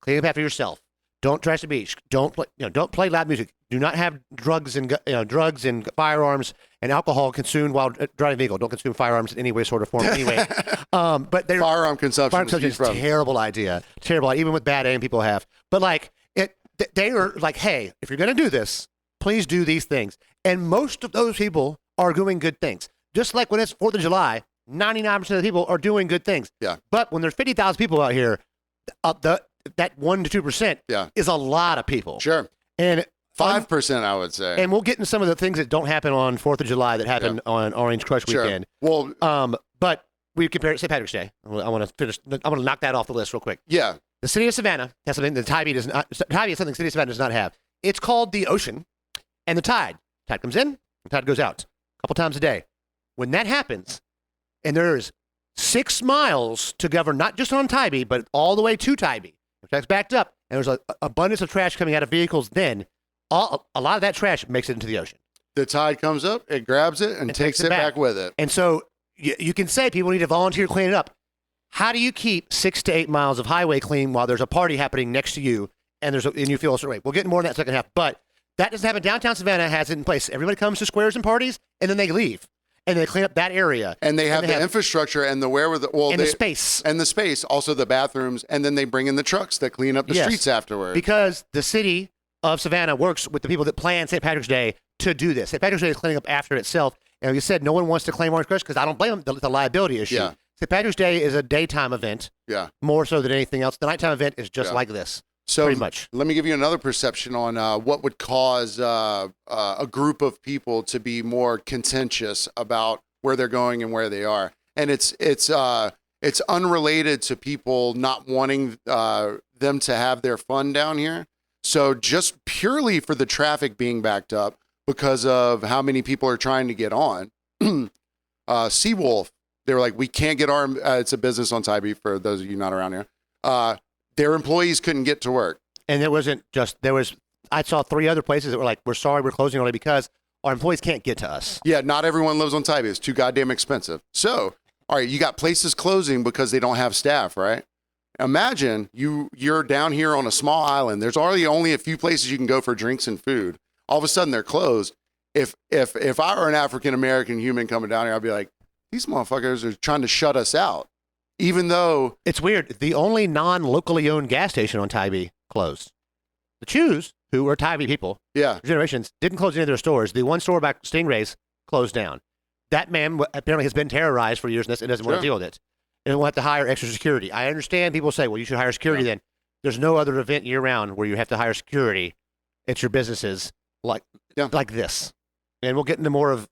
[SPEAKER 3] Clean up after yourself. Don't trash the beach. Don't play loud music. Do not have drugs and firearms and alcohol consumed while driving a vehicle. Don't consume firearms in any way, sort of form. Anyway, but
[SPEAKER 2] firearm consumption
[SPEAKER 3] is a terrible idea. Terrible, even with bad aim people have. But like they are like, hey, if you're going to do this, please do these things. And most of those people are doing good things. Just like when it's 4th of July, 99% of the people are doing good things.
[SPEAKER 2] Yeah.
[SPEAKER 3] But when there's 50,000 people out here, that 1 to 2% is a lot of people.
[SPEAKER 2] Sure.
[SPEAKER 3] And
[SPEAKER 2] 5%, I would say.
[SPEAKER 3] And we'll get into some of the things that don't happen on 4th of July that happen on Orange Crush weekend.
[SPEAKER 2] Well,
[SPEAKER 3] but we compare it to St. Patrick's Day. I want to finish. I want to knock that off the list real quick.
[SPEAKER 2] Yeah.
[SPEAKER 3] The city of Savannah has something that Tybee does not. Tybee is something the city of Savannah does not have. It's called the ocean and the tide. Tide comes in, the tide goes out a couple times a day. When that happens, and there's 6 miles to govern, not just on Tybee, but all the way to Tybee. The track's backed up, and there's an abundance of trash coming out of vehicles. Then a lot of that trash makes it into the ocean.
[SPEAKER 2] The tide comes up, it grabs it, and takes it back with it.
[SPEAKER 3] And so you can say people need to volunteer to clean it up. How do you keep 6 to 8 miles of highway clean while there's a party happening next to you, and you feel a certain way? We'll get more in that second half, but that doesn't happen. Downtown Savannah has it in place. Everybody comes to squares and parties, and then they leave. And they clean up that area.
[SPEAKER 2] And they have the infrastructure and the wherewithal.
[SPEAKER 3] The space.
[SPEAKER 2] And the space, also the bathrooms, and then they bring in the trucks that clean up the streets afterwards.
[SPEAKER 3] Because the city of Savannah works with the people that plan St. Patrick's Day to do this. St. Patrick's Day is cleaning up after itself. And like you said, no one wants to claim Orange Crush because I don't blame them. The liability issue. Yeah. St. Patrick's Day is a daytime event.
[SPEAKER 2] Yeah.
[SPEAKER 3] More so than anything else. The nighttime event is just like this.
[SPEAKER 2] So
[SPEAKER 3] pretty much.
[SPEAKER 2] Let me give you another perception on what would cause a group of people to be more contentious about where they're going and where they are. And it's unrelated to people not wanting them to have their fun down here. So just purely for the traffic being backed up because of how many people are trying to get on, Seawolf, they were like, we can't get our, it's a business on Tybee for those of you not around here. Their employees couldn't get to work.
[SPEAKER 3] And it wasn't just, I saw 3 other places that were like, we're sorry, we're closing early because our employees can't get to us.
[SPEAKER 2] Yeah, not everyone lives on Tybee. It's too goddamn expensive. So, all right, you got places closing because they don't have staff, right? Imagine you're down here on a small island. There's already only a few places you can go for drinks and food. All of a sudden, they're closed. If I were an African-American human coming down here, I'd be like, these motherfuckers are trying to shut us out. Even though...
[SPEAKER 3] It's weird. The only non-locally owned gas station on Tybee closed. The Chews, who were Tybee people, generations, didn't close any of their stores. The one store back Stingrays closed down. That man apparently has been terrorized for years and doesn't want to deal with it. And we'll have to hire extra security. I understand people say, well, you should hire security then. There's no other event year-round where you have to hire security at your businesses like this. And we'll get into more of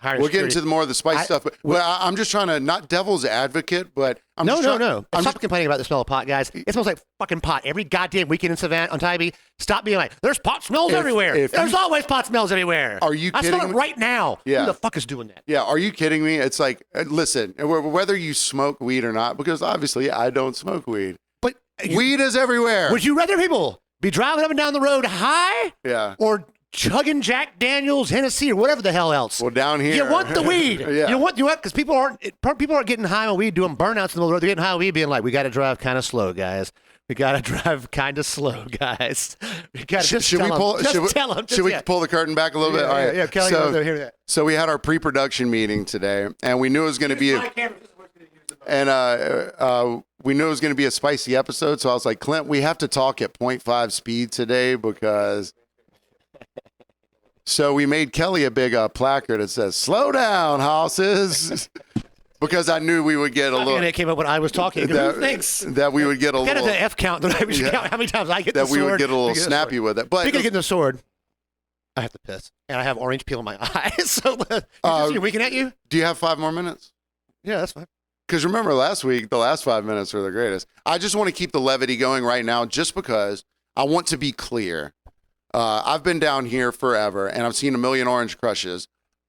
[SPEAKER 3] hiring
[SPEAKER 2] We'll
[SPEAKER 3] security.
[SPEAKER 2] get into more of the spice stuff. But I'm just trying to, not devil's advocate, but I'm
[SPEAKER 3] No.
[SPEAKER 2] I'm
[SPEAKER 3] Stop complaining about the smell of pot, guys. It smells like fucking pot every goddamn weekend in Savannah on Tybee. Stop being like, there's pot smells everywhere. There's always pot smells everywhere.
[SPEAKER 2] Are you kidding
[SPEAKER 3] I smell it
[SPEAKER 2] me?
[SPEAKER 3] right now.
[SPEAKER 2] Yeah.
[SPEAKER 3] Who the fuck is doing that?
[SPEAKER 2] Yeah, are you kidding me? It's like, listen, whether you smoke weed or not, because obviously I don't smoke weed.
[SPEAKER 3] But
[SPEAKER 2] weed is everywhere.
[SPEAKER 3] Would you rather people be driving up and down the road high?
[SPEAKER 2] Yeah.
[SPEAKER 3] Or chugging Jack Daniels, Hennessy, or whatever the hell else?
[SPEAKER 2] Well, down here.
[SPEAKER 3] You want the weed.
[SPEAKER 2] Yeah.
[SPEAKER 3] You want, because people aren't getting high on weed, doing burnouts in the middle of the road. They're getting high on weed, being like, we got to drive kind of slow, guys. We got to drive kind of slow, guys. We got to
[SPEAKER 2] Should we pull the curtain back a little bit? All right.
[SPEAKER 3] Yeah, Kelly, go hear that.
[SPEAKER 2] So we had our pre-production meeting today, and we knew it was going to be we knew it was going to be a spicy episode. So I was like, Clint, we have to talk at 0.5 speed today because. So we made Kelly a big placard that says, slow down, hosses. Because I knew we would get a little.
[SPEAKER 3] And it came up when I was talking. Thanks.
[SPEAKER 2] That we would get a little.
[SPEAKER 3] Kind of the F count that I was count how many times I get the sword.
[SPEAKER 2] That we would get a little snappy with it. But
[SPEAKER 3] speaking of getting the sword, I have to piss. And I have orange peel in my eyes. So you're winking at you?
[SPEAKER 2] Do you have 5 more minutes?
[SPEAKER 3] Yeah, that's fine.
[SPEAKER 2] Because remember last week, the last 5 minutes were the greatest. I just want to keep the levity going right now just because I want to be clear. I've been down here forever, and I've seen a million Orange Crushes,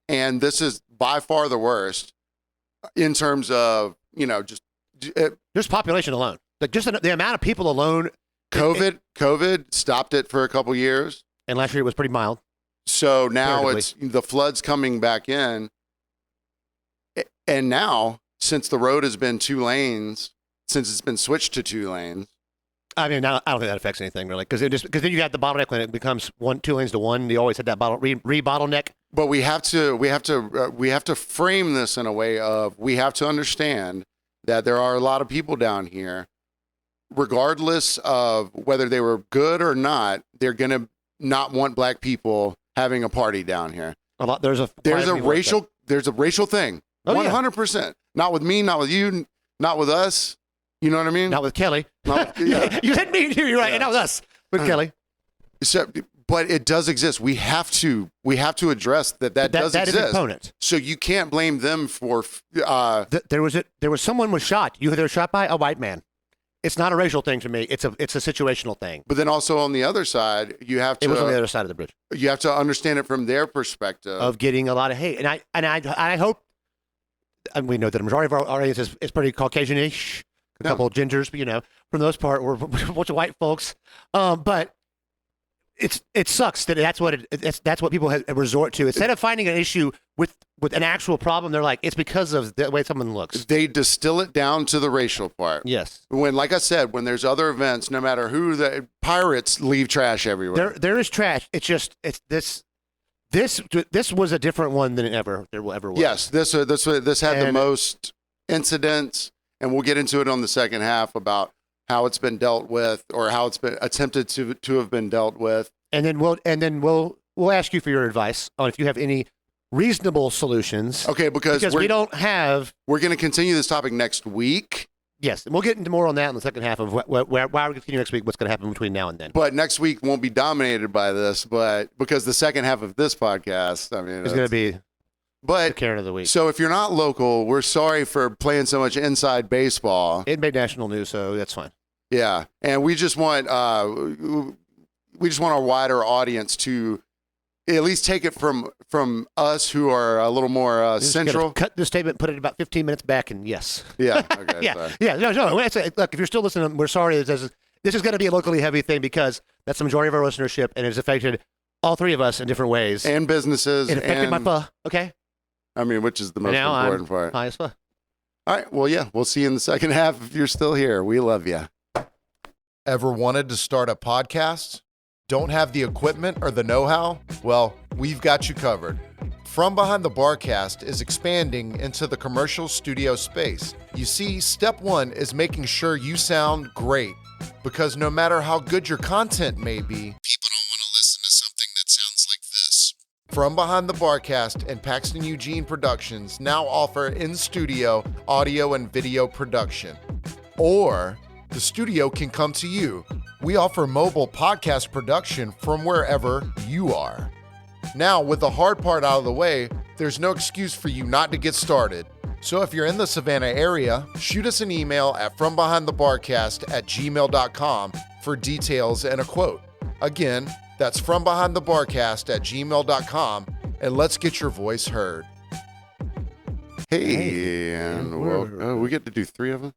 [SPEAKER 2] and this is by far the worst in terms of, just...
[SPEAKER 3] Just population alone. Like just the amount of people alone.
[SPEAKER 2] COVID stopped it for a couple years.
[SPEAKER 3] And last year it was pretty mild.
[SPEAKER 2] So now
[SPEAKER 3] Comparatively.
[SPEAKER 2] it's the floods coming back in. And now, since the road has been 2 lanes, since it's been switched to 2 lanes.
[SPEAKER 3] I mean, I don't think that affects anything really, because then you got the bottleneck when it becomes 2 lanes to 1. You always had that bottleneck.
[SPEAKER 2] But we have to frame this in a way of we have to understand that there are a lot of people down here, regardless of whether they were good or not, they're gonna not want black people having a party down here. There's a racial thing.
[SPEAKER 3] Oh,
[SPEAKER 2] 100%. Not with me, not with you, not with us. You know what I mean?
[SPEAKER 3] Not with Kelly.
[SPEAKER 2] Yeah.
[SPEAKER 3] You said me, you're right. And not with us, with Kelly.
[SPEAKER 2] But it does exist. We have to address that does
[SPEAKER 3] that
[SPEAKER 2] exist.
[SPEAKER 3] is a component.
[SPEAKER 2] So you can't blame them for.
[SPEAKER 3] There was someone was shot. You were shot by a white man. It's not a racial thing to me. It's a situational thing.
[SPEAKER 2] But then also on the other side, you have to.
[SPEAKER 3] It was on the other side of the bridge.
[SPEAKER 2] You have to understand it from their perspective
[SPEAKER 3] of getting a lot of hate, and I hope. And we know that the majority of our audience is pretty Caucasian-ish. A couple of gingers, but for the most part, we're a bunch of white folks. But it sucks that that's what people have resort to. Instead of finding an issue with an actual problem, they're like, it's because of the way someone looks.
[SPEAKER 2] They distill it down to the racial part.
[SPEAKER 3] Yes.
[SPEAKER 2] Like I said, when there's other events, no matter who, the pirates leave trash everywhere.
[SPEAKER 3] There is trash. This was a different one than there ever was.
[SPEAKER 2] Yes, this had the most incidents, and we'll get into it on the second half about how it's been dealt with, or how it's been attempted to have been dealt with. And then
[SPEAKER 3] we'll ask you for your advice on if you have any reasonable solutions.
[SPEAKER 2] Okay, because
[SPEAKER 3] we don't have.
[SPEAKER 2] We're going to continue this topic next week.
[SPEAKER 3] Yes, and we'll get into more on that in the second half of why we're going to continue next week. What's going to happen between now and then?
[SPEAKER 2] But next week won't be dominated by this, but because the second half of this podcast, I mean,
[SPEAKER 3] it's going to be. The Karen of the week.
[SPEAKER 2] So if you're not local, we're sorry for playing so much inside baseball.
[SPEAKER 3] It made national news, so that's fine.
[SPEAKER 2] Yeah, and we just want our wider audience to at least take it from us who are a little more central.
[SPEAKER 3] Cut the statement, put it about 15 minutes back, and yes.
[SPEAKER 2] Yeah. Okay.
[SPEAKER 3] Yeah.
[SPEAKER 2] Sorry.
[SPEAKER 3] Yeah. No. Look, if you're still listening, we're sorry. This is going to be a locally heavy thing because that's the majority of our listenership, and it's affected all 3 of us in different ways.
[SPEAKER 2] And businesses.
[SPEAKER 3] It affected my pho. Okay.
[SPEAKER 2] I mean, which is the most important part.
[SPEAKER 3] High as pho.
[SPEAKER 2] All right. Well, yeah. We'll see you in the second half if you're still here. We love you. Ever wanted to start a podcast? Don't have the equipment or the know-how? Well, we've got you covered. From Behind the BarCast is expanding into the commercial studio space. You see, step 1 is making sure you sound great, because no matter how good your content may be, people don't want to listen to something that sounds like this. From Behind the BarCast and Paxton Eugene Productions now offer in-studio audio and video production. Or the studio can come to you. We offer mobile podcast production from wherever you are. Now, with the hard part out of the way, there's no excuse for you not to get started. So if you're in the Savannah area, shoot us an email at FromBehindTheBarcast@gmail.com for details and a quote. Again, that's FromBehindTheBarcast@gmail.com, and let's get your voice heard. Hey, and we get to do 3 of them?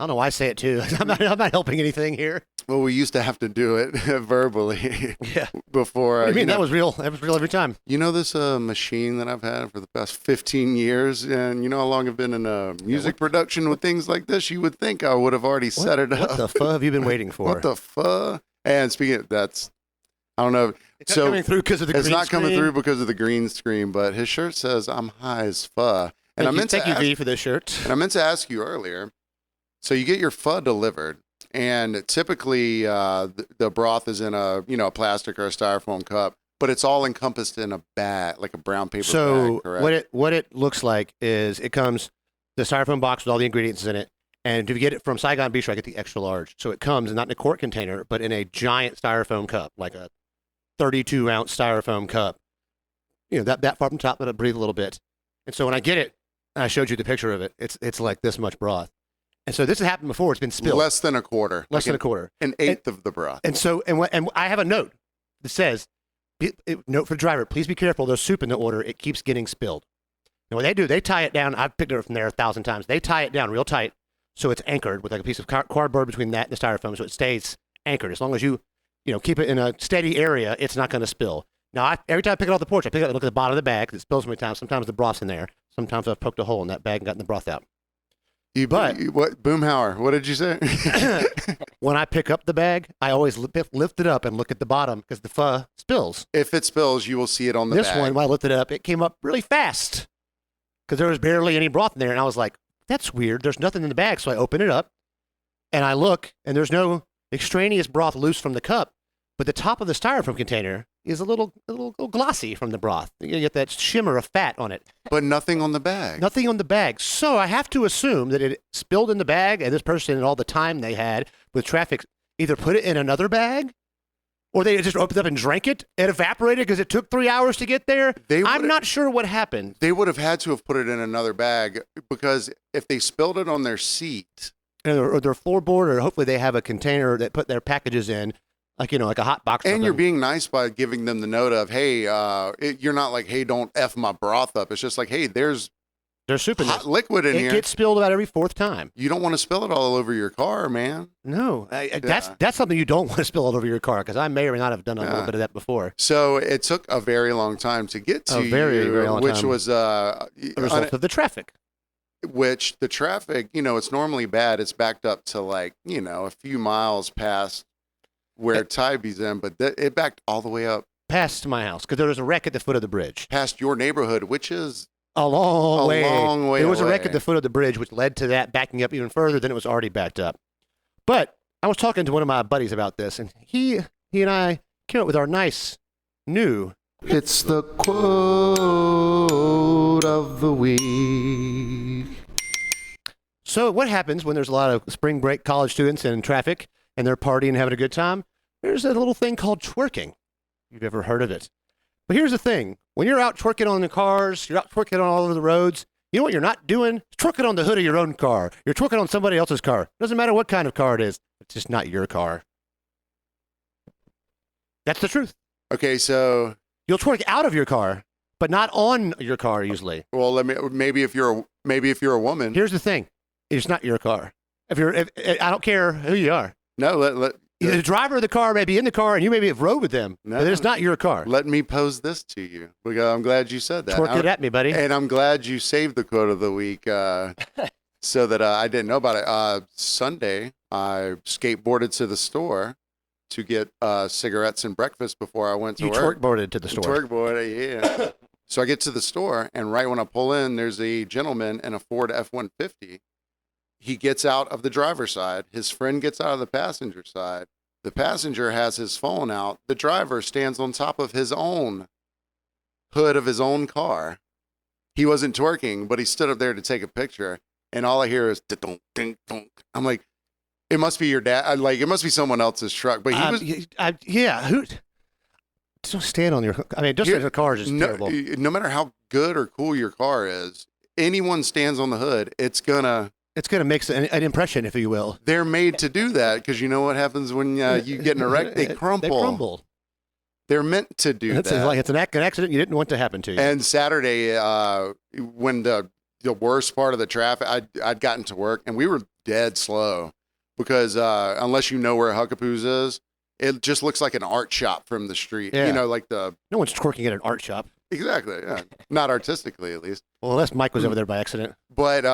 [SPEAKER 3] I don't know why I say it too. I'm not helping anything here.
[SPEAKER 2] Well, we used to have to do it verbally.
[SPEAKER 3] Yeah.
[SPEAKER 2] Before.
[SPEAKER 3] I mean, that was real. That was real every time.
[SPEAKER 2] You know this machine that I've had for the past 15 years, and you know how long I've been in music production with things like this? You would think I would have already set it up.
[SPEAKER 3] What the fuck have you been waiting for?
[SPEAKER 2] What the fuck? And speaking of that's, I don't know.
[SPEAKER 3] It's not coming through because of the green screen.
[SPEAKER 2] It's not coming through because of the green screen, but his shirt says I'm high as fuck. And
[SPEAKER 3] Thank you, V, for this shirt.
[SPEAKER 2] And I meant to ask you earlier. So you get your pho delivered, and typically the broth is in a plastic or a styrofoam cup, but it's all encompassed in a bag, like a brown paper bag. Correct?
[SPEAKER 3] what it looks like is it comes the styrofoam box with all the ingredients in it, and if you get it from Saigon Bistro, I get the extra large. So it comes not in a quart container, but in a giant styrofoam cup, like a 32-ounce styrofoam cup. That far from top, let it breathe a little bit. And so when I get it, I showed you the picture of it. It's like this much broth. And so this has happened before. It's been spilled.
[SPEAKER 2] Less than a quarter.
[SPEAKER 3] Less than a quarter.
[SPEAKER 2] An eighth of the broth.
[SPEAKER 3] And so, and I have a note that says, note for the driver, please be careful. There's soup in the order. It keeps getting spilled. And what they do, they tie it down. I've picked it up from there 1,000 times. They tie it down real tight so it's anchored with like a piece of cardboard between that and the styrofoam, so it stays anchored. As long as you keep it in a steady area, it's not going to spill. Now, every time I pick it off the porch, I pick it up and look at the bottom of the bag. It spills many times. Sometimes the broth's in there. Sometimes I've poked a hole in that bag and gotten the broth out.
[SPEAKER 2] What Boomhauer? What did you say?
[SPEAKER 3] When I pick up the bag, I always lift it up and look at the bottom because the pho spills.
[SPEAKER 2] If it spills, you will see it on the
[SPEAKER 3] This
[SPEAKER 2] bag.
[SPEAKER 3] one, when I lifted it up, it came up really fast because there was barely any broth in there. And I was like, that's weird. There's nothing in the bag. So I open it up and I look, and there's no extraneous broth loose from the cup, but the top of the styrofoam container is a little glossy from the broth. You get that shimmer of fat on it.
[SPEAKER 2] But nothing on the bag.
[SPEAKER 3] Nothing on the bag. So I have to assume that it spilled in the bag, and this person, and all the time they had with traffic, either put it in another bag, or they just opened up and drank it and evaporated because it took 3 hours to get there. I'm not sure what happened.
[SPEAKER 2] They would have had to have put it in another bag, because if they spilled it on their seat,
[SPEAKER 3] or their floorboard, or hopefully they have a container that put their packages in, like a hot box.
[SPEAKER 2] And you're being nice by giving them the note of, hey, you're not like, hey, don't F my broth up. It's just like, hey, there's
[SPEAKER 3] soup in
[SPEAKER 2] hot liquid in here.
[SPEAKER 3] It gets spilled about every fourth time.
[SPEAKER 2] You don't want to spill it all over your car, man.
[SPEAKER 3] No, that's something you don't want to spill all over your car, because I may or may not have done a little bit of that before.
[SPEAKER 2] So it took a very long time to get to
[SPEAKER 3] very long
[SPEAKER 2] which
[SPEAKER 3] time.
[SPEAKER 2] was
[SPEAKER 3] A result of the traffic.
[SPEAKER 2] Which the traffic, it's normally bad. It's backed up to like, a few miles past where Tybie's in, but it backed all the way up.
[SPEAKER 3] Past my house, because there was a wreck at the foot of the bridge.
[SPEAKER 2] Past your neighborhood, which is
[SPEAKER 3] a long way
[SPEAKER 2] There
[SPEAKER 3] was
[SPEAKER 2] away.
[SPEAKER 3] a wreck at the foot of the bridge, which led to that backing up even further than it was already backed up. But I was talking to one of my buddies about this, and he and I came up with our nice new.
[SPEAKER 2] It's the quote of the week.
[SPEAKER 3] So what happens when there's a lot of spring break college students in traffic and they're partying and having a good time? There's a little thing called twerking. You've ever heard of it? But here's the thing. When you're out twerking on the cars, you're out twerking on all over the roads, you know what you're not doing? It's twerking on the hood of your own car. You're twerking on somebody else's car. Doesn't matter what kind of car it is. It's just not your car. That's the truth.
[SPEAKER 2] Okay, so
[SPEAKER 3] You'll twerk out of your car, but not on your car usually.
[SPEAKER 2] well, maybe if you're a woman.
[SPEAKER 3] Here's the thing. It's not your car. If I don't care who you are.
[SPEAKER 2] No,
[SPEAKER 3] The driver of the car may be in the car and you maybe have rode with them,
[SPEAKER 2] No.
[SPEAKER 3] but it's not your car.
[SPEAKER 2] let me pose this to you, because I'm glad you said that.
[SPEAKER 3] Twerk it at me, buddy.
[SPEAKER 2] And I'm glad you saved the quote of the week so that I didn't know about it. Sunday, I skateboarded to the store to get cigarettes and breakfast before I went to
[SPEAKER 3] You
[SPEAKER 2] work.
[SPEAKER 3] twerkboarded to the store.
[SPEAKER 2] Twerkboard, yeah. So I get to the store, and right when I pull in, there's a gentleman in a Ford F-150. He gets out of the driver's side. His friend gets out of the passenger side. The passenger has his phone out. The driver stands on top of his own hood of his own car. He wasn't twerking, but he stood up there to take a picture, and all I hear is ding ding dong. I'm like, it must be your dad. It must be someone else's truck. But he was
[SPEAKER 3] Who? Don't stand on your. I mean, just the car is just terrible.
[SPEAKER 2] no matter how good or cool your car is, anyone stands on the hood, it's gonna
[SPEAKER 3] make an impression, if you will.
[SPEAKER 2] They're made to do that, because you know what happens when you get in a wreck? They crumple.
[SPEAKER 3] They crumble.
[SPEAKER 2] They're meant to do that.
[SPEAKER 3] Like it's an accident you didn't want to happen to you.
[SPEAKER 2] And Saturday, when the worst part of the traffic, I'd gotten to work, and we were dead slow, because unless you know where Huckapoo's is, it just looks like an art shop from the street.
[SPEAKER 3] Yeah.
[SPEAKER 2] No
[SPEAKER 3] one's twerking at an art shop.
[SPEAKER 2] Exactly. Yeah. Not artistically, at least.
[SPEAKER 3] Well, unless Mike was over there by accident.
[SPEAKER 2] But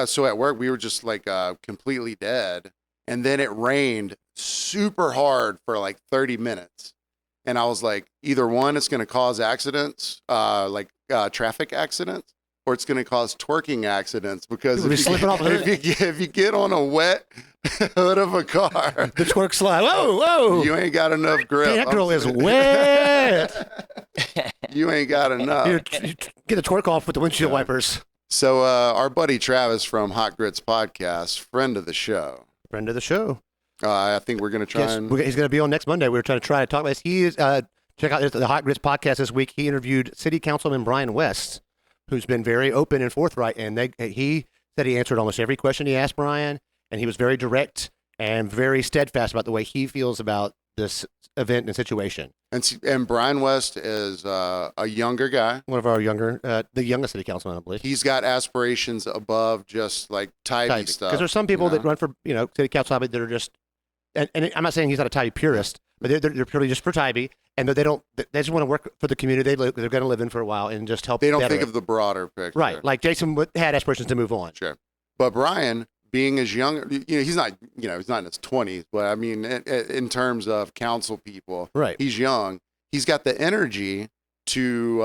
[SPEAKER 2] so at work we were just like completely dead, and then it rained super hard for like 30 minutes, and I was like, either one, it's going to cause accidents, traffic accidents, or it's going to cause twerking accidents, because if you get on a wet hood of a car,
[SPEAKER 3] the twerk slide. Whoa!
[SPEAKER 2] You ain't got enough grip.
[SPEAKER 3] That girl is wet.
[SPEAKER 2] You ain't got enough.
[SPEAKER 3] You get the twerk off with the windshield wipers.
[SPEAKER 2] So our buddy Travis from Hot Grits Podcast, friend of the show.
[SPEAKER 3] Friend of the show.
[SPEAKER 2] I think we're going to try
[SPEAKER 3] he's going to be on next Monday. We were trying to talk about this. He is, check out the Hot Grits Podcast this week. He interviewed City Councilman Brian West, who's been very open and forthright. And he said he answered almost every question he asked Brian. And he was very direct and very steadfast about the way he feels about this event and situation.
[SPEAKER 2] And Brian West is a younger guy.
[SPEAKER 3] One of our the youngest city councilman, I believe.
[SPEAKER 2] He's got aspirations above just like Tybee stuff.
[SPEAKER 3] Because there's some people that run for city council that are just, and I'm not saying he's not a Tybee purist, but they're purely just for Tybee, and they just want to work for the community they're going to live in for a while and just help.
[SPEAKER 2] They don't think of the broader picture,
[SPEAKER 3] right? Like Jason had aspirations to move on.
[SPEAKER 2] Sure, but Brian, being as young, he's not in his 20s, but I mean, in terms of council people,
[SPEAKER 3] right?
[SPEAKER 2] He's young. He's got the energy to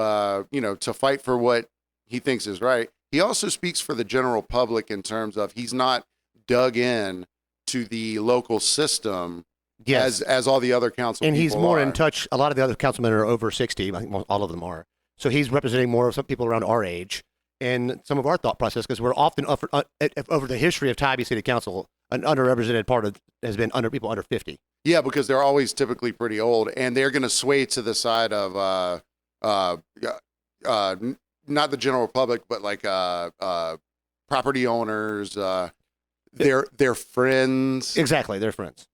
[SPEAKER 2] to fight for what he thinks is right. He also speaks for the general public in terms of he's not dug in to the local system as all the other council
[SPEAKER 3] and
[SPEAKER 2] people
[SPEAKER 3] he's more
[SPEAKER 2] are.
[SPEAKER 3] in touch. A lot of the other councilmen are over 60. I think all of them are. So he's representing more of some people around our age and some of our thought process, because we're often over the history of Tybee City Council, an underrepresented part has been people under 50.
[SPEAKER 2] Yeah, because they're always typically pretty old, and they're going to sway to the side of not the general public, but like property owners, their friends.
[SPEAKER 3] Exactly, they're friends.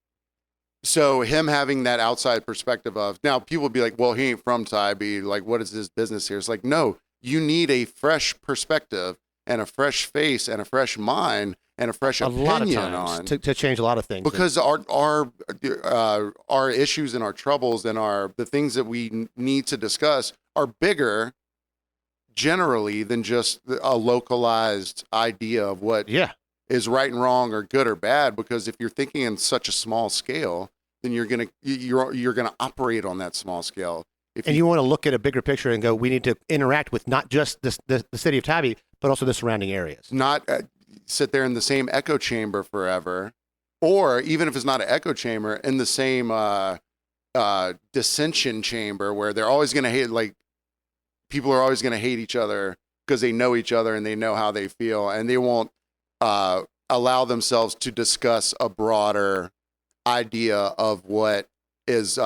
[SPEAKER 2] So him having that outside perspective of, now people would be like, well, he ain't from Tybee. Like, what is his business here? It's like, no, you need a fresh perspective and a fresh face and a fresh mind and a fresh opinion
[SPEAKER 3] lot of times to change a lot of things.
[SPEAKER 2] Because our issues and our troubles and the things that we need to discuss are bigger generally than just a localized idea of what is right and wrong or good or bad. Because if you're thinking in such a small scale, then you're gonna operate on that small scale. And
[SPEAKER 3] you want to look at a bigger picture and go, we need to interact with not just the city of Tybee, but also the surrounding areas.
[SPEAKER 2] Not sit there in the same echo chamber forever, or even if it's not an echo chamber, in the same dissension chamber where they're always going to hate, like people are always going to hate each other because they know each other and they know how they feel, and they won't allow themselves to discuss a broader idea of what is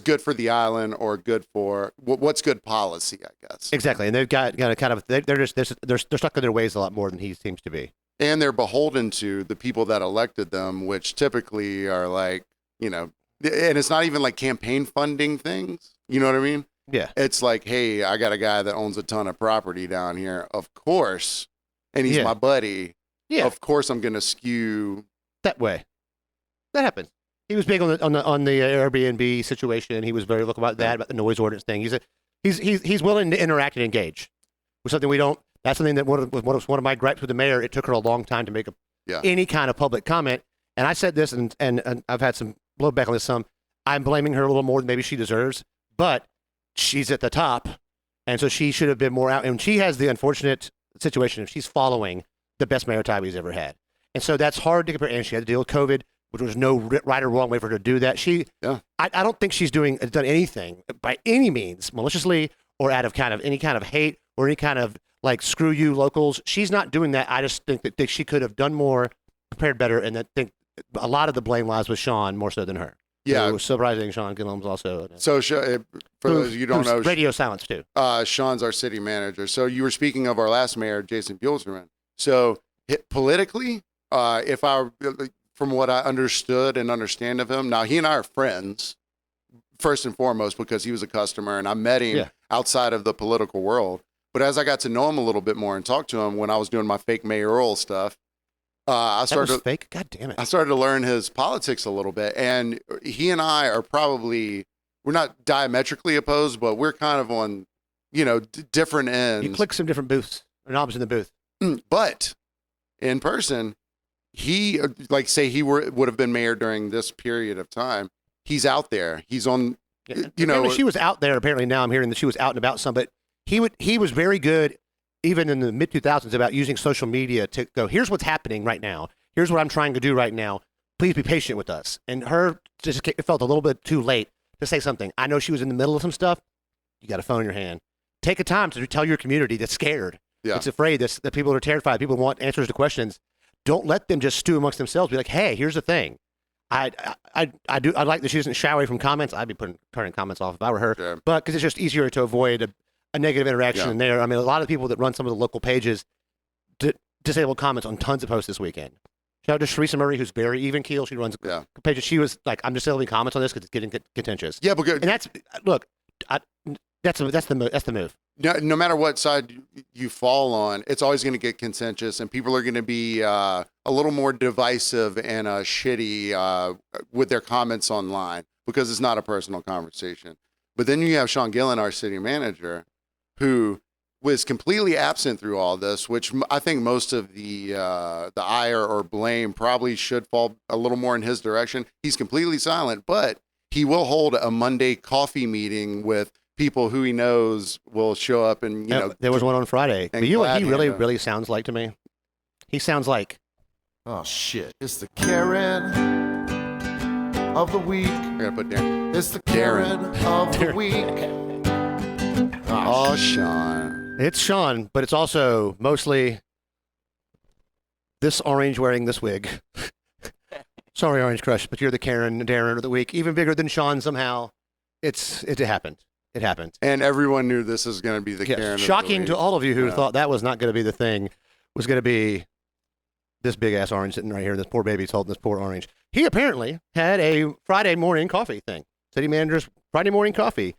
[SPEAKER 2] good for the island or good for what's good policy, I guess.
[SPEAKER 3] Exactly, and they've got kind of they're stuck in their ways a lot more than he seems to be,
[SPEAKER 2] and they're beholden to the people that elected them, which typically are like and it's not even like campaign funding things. You know what I mean?
[SPEAKER 3] Yeah.
[SPEAKER 2] It's like, hey, I got a guy that owns a ton of property down here, of course, and he's my buddy. Yeah. Of course, I'm going to skew
[SPEAKER 3] that way. That happens. He was big on the Airbnb situation. He was very vocal about that, about the noise ordinance thing. He's willing to interact and engage with something we don't. That's something that one of my gripes with the mayor. It took her a long time to make any kind of public comment. And I said this, and I've had some blowback on this. I'm blaming her a little more than maybe she deserves, but she's at the top, and so she should have been more out. And she has the unfortunate situation of she's following the best mayor Tybee's ever had, and so that's hard to compare. And she had to deal with COVID, which was no right or wrong way for her to do that. I don't think she's done anything by any means maliciously or out of any kind of hate or any kind of like screw you locals. She's not doing that. I just think that she could have done more, prepared better, and that think a lot of the blame lies with Sean more so than her. Yeah, so surprising. Sean Gillum's also. So
[SPEAKER 2] for those you don't know,
[SPEAKER 3] radio silence too.
[SPEAKER 2] Sean's our city manager. So you were speaking of our last mayor, Jason Buelzerman. So politically, from what I understood and understand of him, now he and I are friends, first and foremost, because he was a customer and I met him outside of the political world. But as I got to know him a little bit more and talk to him when I was doing my fake mayoral stuff, I started
[SPEAKER 3] fake. God damn it!
[SPEAKER 2] I started to learn his politics a little bit, and he and I are we're not diametrically opposed, but we're kind of on, different ends.
[SPEAKER 3] You click some different booths or knobs in the booth,
[SPEAKER 2] but in person, he would have been mayor during this period of time. He's out there. He's on.
[SPEAKER 3] She was out there. Apparently now I'm hearing that she was out and about some, but he was very good. Even in the mid 2000s, about using social media to go, here's what's happening right now. Here's what I'm trying to do right now. Please be patient with us. And it felt a little bit too late to say something. I know she was in the middle of some stuff. You got a phone in your hand. Take a time to tell your community that's scared. Yeah. It's afraid that people are terrified. People want answers to questions. Don't let them just stew amongst themselves. Be like, hey, here's the thing. I like that she doesn't shy away from comments. I'd be turning comments off if I were her. Yeah. But because it's just easier to avoid a negative interaction in there. I mean, a lot of people that run some of the local pages disabled comments on tons of posts this weekend. Shout out to Sharisa Murray, who's very even keel. She runs pages. She was like, I'm just leaving comments on this because it's getting contentious.
[SPEAKER 2] Yeah, but good.
[SPEAKER 3] And that's look, that's the move.
[SPEAKER 2] No matter what side you fall on, it's always going to get contentious, and people are going to be a little more divisive and shitty with their comments online because it's not a personal conversation. But then you have Sean Gillen, our city manager, who was completely absent through all this, which I think most of the ire or blame probably should fall a little more in his direction. He's completely silent, but he will hold a Monday coffee meeting with people who he knows will show up and,
[SPEAKER 3] there was one on Friday. But you know what he really sounds like to me? He sounds like,
[SPEAKER 4] oh shit, it's the Karen of the week.
[SPEAKER 2] I gotta put down.
[SPEAKER 4] It's the Karen of the week.
[SPEAKER 2] Oh, Sean.
[SPEAKER 3] it's Sean, but it's also mostly this orange wearing this wig. Sorry, Orange Crush, but you're the Darren of the week. Even bigger than Sean somehow. It happened. It happened.
[SPEAKER 2] And everyone knew this was going to be the Karen.
[SPEAKER 3] Shocking
[SPEAKER 2] of the
[SPEAKER 3] to all of you who thought that was not going to be the thing, was going to be this big ass orange sitting right here. This poor baby's holding this poor orange. He apparently had a Friday morning coffee thing. City manager's Friday morning coffee.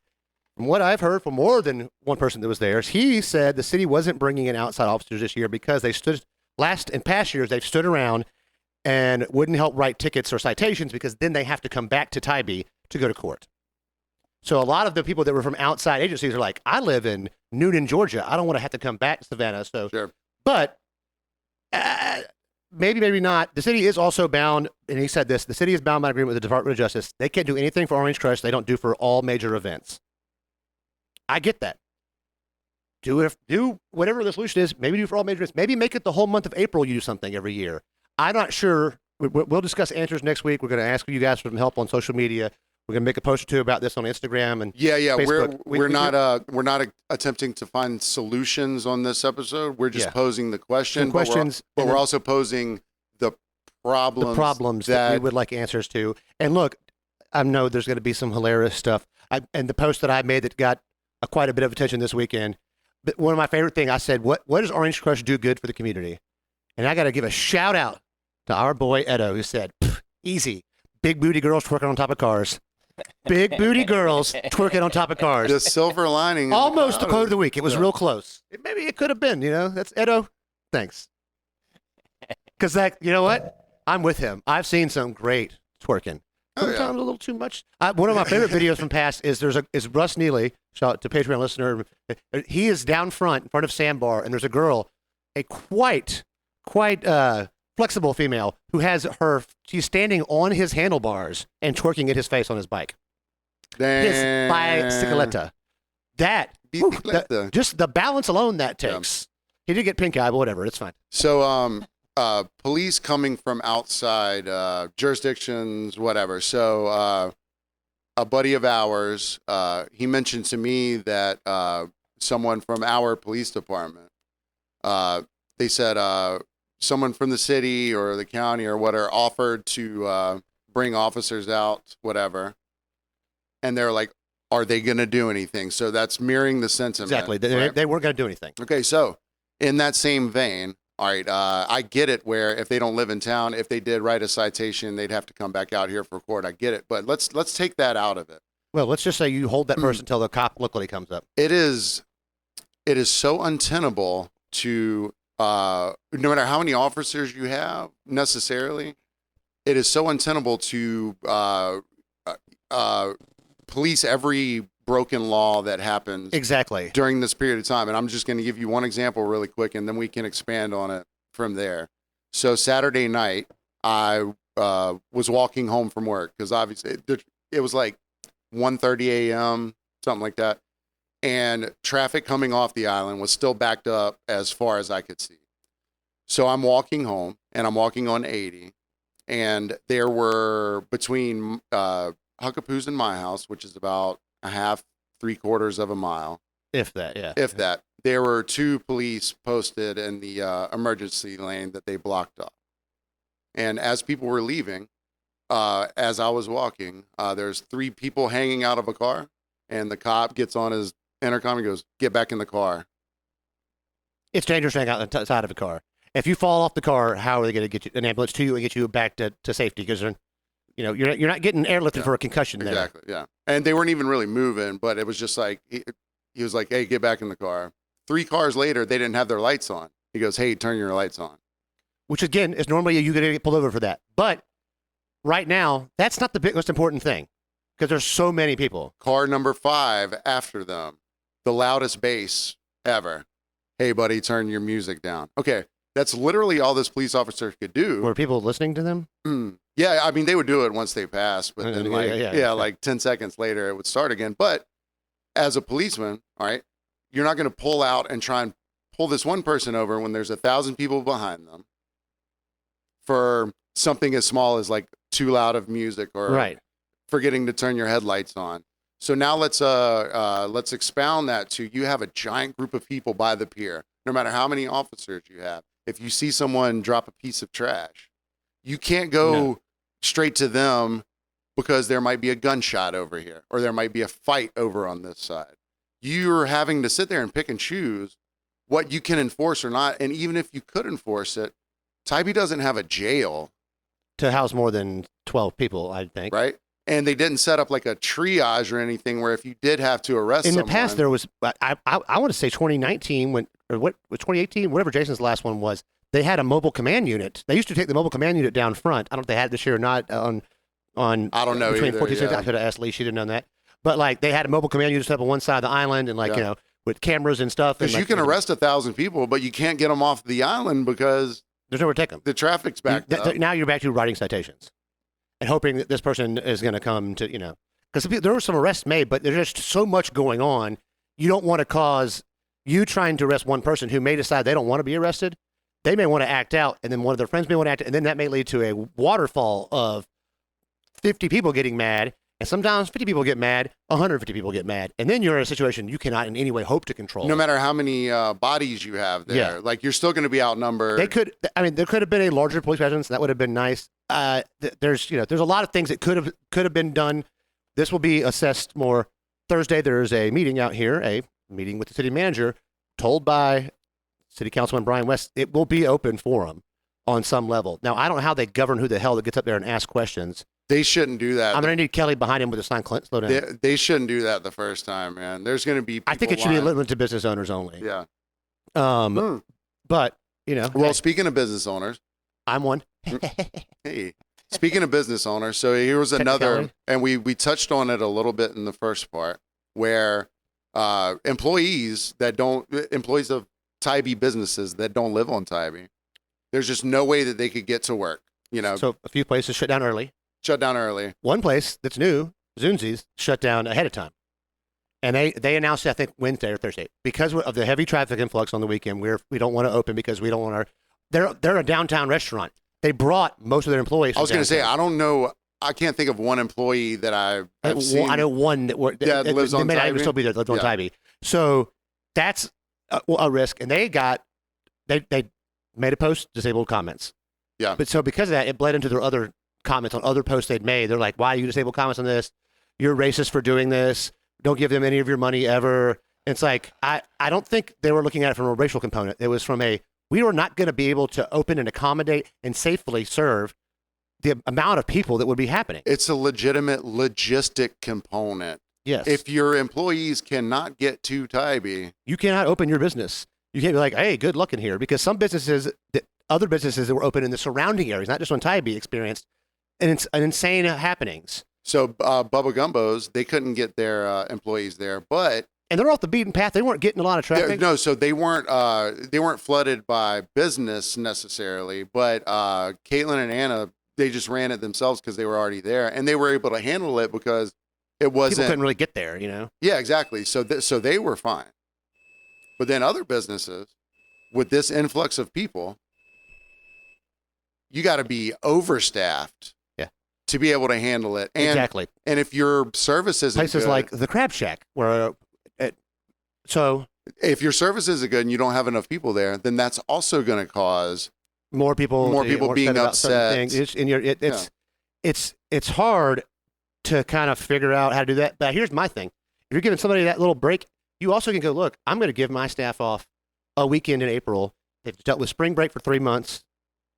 [SPEAKER 3] From what I've heard from more than one person that was there, he said the city wasn't bringing in outside officers this year because they in past years, they've stood around and wouldn't help write tickets or citations because then they have to come back to Tybee to go to court. So a lot of the people that were from outside agencies are like, I live in Newnan, Georgia. I don't want to have to come back to Savannah. So,
[SPEAKER 2] Sure.
[SPEAKER 3] But maybe not. The city is also bound, and he said this, the city is bound by agreement with the Department of Justice. They can't do anything for Orange Crush they don't do for all major events. I get that. Do whatever the solution is. Maybe do for all major events. Maybe make it the whole month of April you do something every year. I'm not sure. We'll discuss answers next week. We're going to ask you guys for some help on social media. We're going to make a post or two about this on Instagram and Facebook.
[SPEAKER 2] We're not attempting to find solutions on this episode. We're just posing the question. But we're also posing the problems
[SPEAKER 3] that we would like answers to. And look, I know there's going to be some hilarious stuff. And the post that I made that got quite a bit of attention this weekend. But one of my favorite things, I said, what does Orange Crush do good for the community? And I got to give a shout out to our boy Edo, who said, easy, big booty girls twerking on top of cars. Big booty girls twerking on top of cars.
[SPEAKER 2] The silver lining.
[SPEAKER 3] Almost the quote of the week. It was real close. Maybe it could have been, That's Edo. Thanks. Because you know what? I'm with him. I've seen some great twerking. Sometimes a little too much. One of my favorite videos from past is Russ Neely, shout out to Patreon listener. He is down front in front of Sandbar, and there's a girl, a quite flexible female who has she's standing on his handlebars and twerking at his face on his bike.
[SPEAKER 2] Damn.
[SPEAKER 3] His bicicletta. Just the balance alone that takes. He did get pink eye, but whatever, it's fine.
[SPEAKER 2] So, police coming from outside jurisdictions, whatever. So, a buddy of ours, he mentioned to me that someone from our police department, they said someone from the city or the county or whatever offered to bring officers out, whatever. And they're like, are they going to do anything? So that's mirroring the sentiment.
[SPEAKER 3] Exactly.
[SPEAKER 2] Right?
[SPEAKER 3] They weren't going to do anything.
[SPEAKER 2] Okay, so in that same vein, all right, I get it where if they don't live in town, if they did write a citation, they'd have to come back out here for court. I get it. But let's take that out of it.
[SPEAKER 3] Well, let's just say you hold that person until the cop luckily comes up.
[SPEAKER 2] It is so untenable to, no matter how many officers you have necessarily, it is so untenable to police every broken law that happens
[SPEAKER 3] exactly
[SPEAKER 2] during this period of time. And I'm just going to give you one example really quick, and then we can expand on it from there. So Saturday night, I was walking home from work because obviously it was like 1:30 a.m., something like that. And traffic coming off the island was still backed up as far as I could see. So I'm walking home, and I'm walking on 80. And there were between Huckapoo's and my house, which is about a half, 3/4 of a mile.
[SPEAKER 3] If that, yeah.
[SPEAKER 2] If that. There were 2 police posted in the emergency lane that they blocked off. And as people were leaving, as I was walking, there's 3 people hanging out of a car, and the cop gets on his intercom and goes, "Get back in the car."
[SPEAKER 3] It's dangerous to hang out on the side of a car. If you fall off the car, how are they going to get you an ambulance to you and get you back to safety? Because you're not getting airlifted for a concussion there.
[SPEAKER 2] Exactly. Yeah. And they weren't even really moving, but it was just like he was like, "Hey, get back in the car." 3 cars later, they didn't have their lights on. He goes, "Hey, turn your lights on."
[SPEAKER 3] Which again is normally you going to get pulled over for that, but right now that's not the most important thing because there's so many people.
[SPEAKER 2] Car number 5 after them, the loudest bass ever. "Hey, buddy, turn your music down." Okay, that's literally all this police officer could do.
[SPEAKER 3] Were people listening to them?
[SPEAKER 2] Yeah, I mean, they would do it once they passed, but then like 10 seconds later, it would start again. But as a policeman, all right, you're not going to pull out and try and pull this one person over when there's 1,000 people behind them for something as small as like too loud of music or forgetting to turn your headlights on. So now let's expound that to you have a giant group of people by the pier, no matter how many officers you have. If you see someone drop a piece of trash, you can't go straight to them because there might be a gunshot over here or there might be a fight over on this side. You're having to sit there and pick and choose what you can enforce or not. And even if you could enforce it, Tybee doesn't have a jail
[SPEAKER 3] to house more than 12 people, I think.
[SPEAKER 2] Right. And they didn't set up like a triage or anything where if you did have to arrest someone.
[SPEAKER 3] In the past, there was, I want to say 2019, or 2018, whatever Jason's last one was, they had a mobile command unit. They used to take the mobile command unit down front. I don't know if they had it this year or not on
[SPEAKER 2] I don't know
[SPEAKER 3] between
[SPEAKER 2] either,
[SPEAKER 3] 46. I could have asked Lee. She didn't know that. But like they had a mobile command unit set up on one side of the island and with cameras and stuff.
[SPEAKER 2] Because
[SPEAKER 3] like,
[SPEAKER 2] you can arrest 1,000 people, but you can't get them off the island because
[SPEAKER 3] there's nowhere to take them.
[SPEAKER 2] The traffic's backed up.
[SPEAKER 3] Now you're back to writing citations and hoping that this person is going to come to, because there were some arrests made, but there's just so much going on. You don't want to cause you trying to arrest one person who may decide they don't want to be arrested. They may want to act out, and then one of their friends may want to act out, and then that may lead to a waterfall of 50 people getting mad, and sometimes 50 people get mad, 150 people get mad, and then you're in a situation you cannot in any way hope to control.
[SPEAKER 2] No matter how many bodies you have there, like you're still going to be outnumbered.
[SPEAKER 3] There could have been a larger police presence. That would have been nice. There's a lot of things that could have been done. This will be assessed more Thursday. There's a meeting out here, a meeting with the city manager, told by City Councilman Brian West. It will be open forum on some level. Now, I don't know how they govern who the hell that gets up there and asks questions.
[SPEAKER 2] They shouldn't do that.
[SPEAKER 3] I'm going to need Kelly behind him with a sign. Slow down.
[SPEAKER 2] They shouldn't do that the first time, man. There's going to be people
[SPEAKER 3] I think it should be limited to business owners only.
[SPEAKER 2] Yeah.
[SPEAKER 3] But,
[SPEAKER 2] Well, speaking of business owners.
[SPEAKER 3] I'm one.
[SPEAKER 2] Hey. Speaking of business owners, so here was another, and we touched on it a little bit in the first part, where employees of Tybee businesses that don't live on Tybee, there's just no way that they could get to work.
[SPEAKER 3] So a few places shut down early.
[SPEAKER 2] One
[SPEAKER 3] place that's new, Zunzi's, shut down ahead of time. And they announced, I think, Wednesday or Thursday. Because of the heavy traffic influx on the weekend, we don't want to open because we don't want our... They're a downtown restaurant. They brought most of their employees.
[SPEAKER 2] I was going to say, I don't know. I can't think of one employee that I've seen.
[SPEAKER 3] I know one that
[SPEAKER 2] lives on Tybee.
[SPEAKER 3] They may not even still be there, lives on Tybee. So that's a risk. And they made a post, disabled comments.
[SPEAKER 2] Yeah.
[SPEAKER 3] But so because of that, it bled into their other comments on other posts they'd made. They're like, why are you disabled comments on this? You're racist for doing this. Don't give them any of your money ever. And it's like, I don't think they were looking at it from a racial component. It was from we were not going to be able to open and accommodate and safely serve the amount of people that would be happening.
[SPEAKER 2] It's a legitimate logistic component.
[SPEAKER 3] Yes.
[SPEAKER 2] If your employees cannot get to Tybee,
[SPEAKER 3] you cannot open your business. You can't be like, hey, good luck in here. Because some businesses, other businesses that were open in the surrounding areas, not just on Tybee, experienced an insane happenings.
[SPEAKER 2] So Bubba Gumbo's, they couldn't get their employees there,
[SPEAKER 3] and they're off the beaten path. They weren't getting a lot of traffic.
[SPEAKER 2] No, so they weren't flooded by business necessarily, but Caitlin and Anna, they just ran it themselves because they were already there, and they were able to handle it because it wasn't.
[SPEAKER 3] People couldn't really get there,
[SPEAKER 2] Yeah, exactly. So they were fine, but then other businesses, with this influx of people, you got to be overstaffed. To be able to handle it. And,
[SPEAKER 3] exactly.
[SPEAKER 2] And if your service isn't
[SPEAKER 3] places
[SPEAKER 2] good,
[SPEAKER 3] like the Crab Shack, where
[SPEAKER 2] if your service isn't good and you don't have enough people there, then that's also going to cause
[SPEAKER 3] more people
[SPEAKER 2] being upset.
[SPEAKER 3] It's hard to kind of figure out how to do that. But here's my thing: if you're giving somebody that little break, you also can go, look, I'm going to give my staff off a weekend in April They've dealt with spring break for 3 months,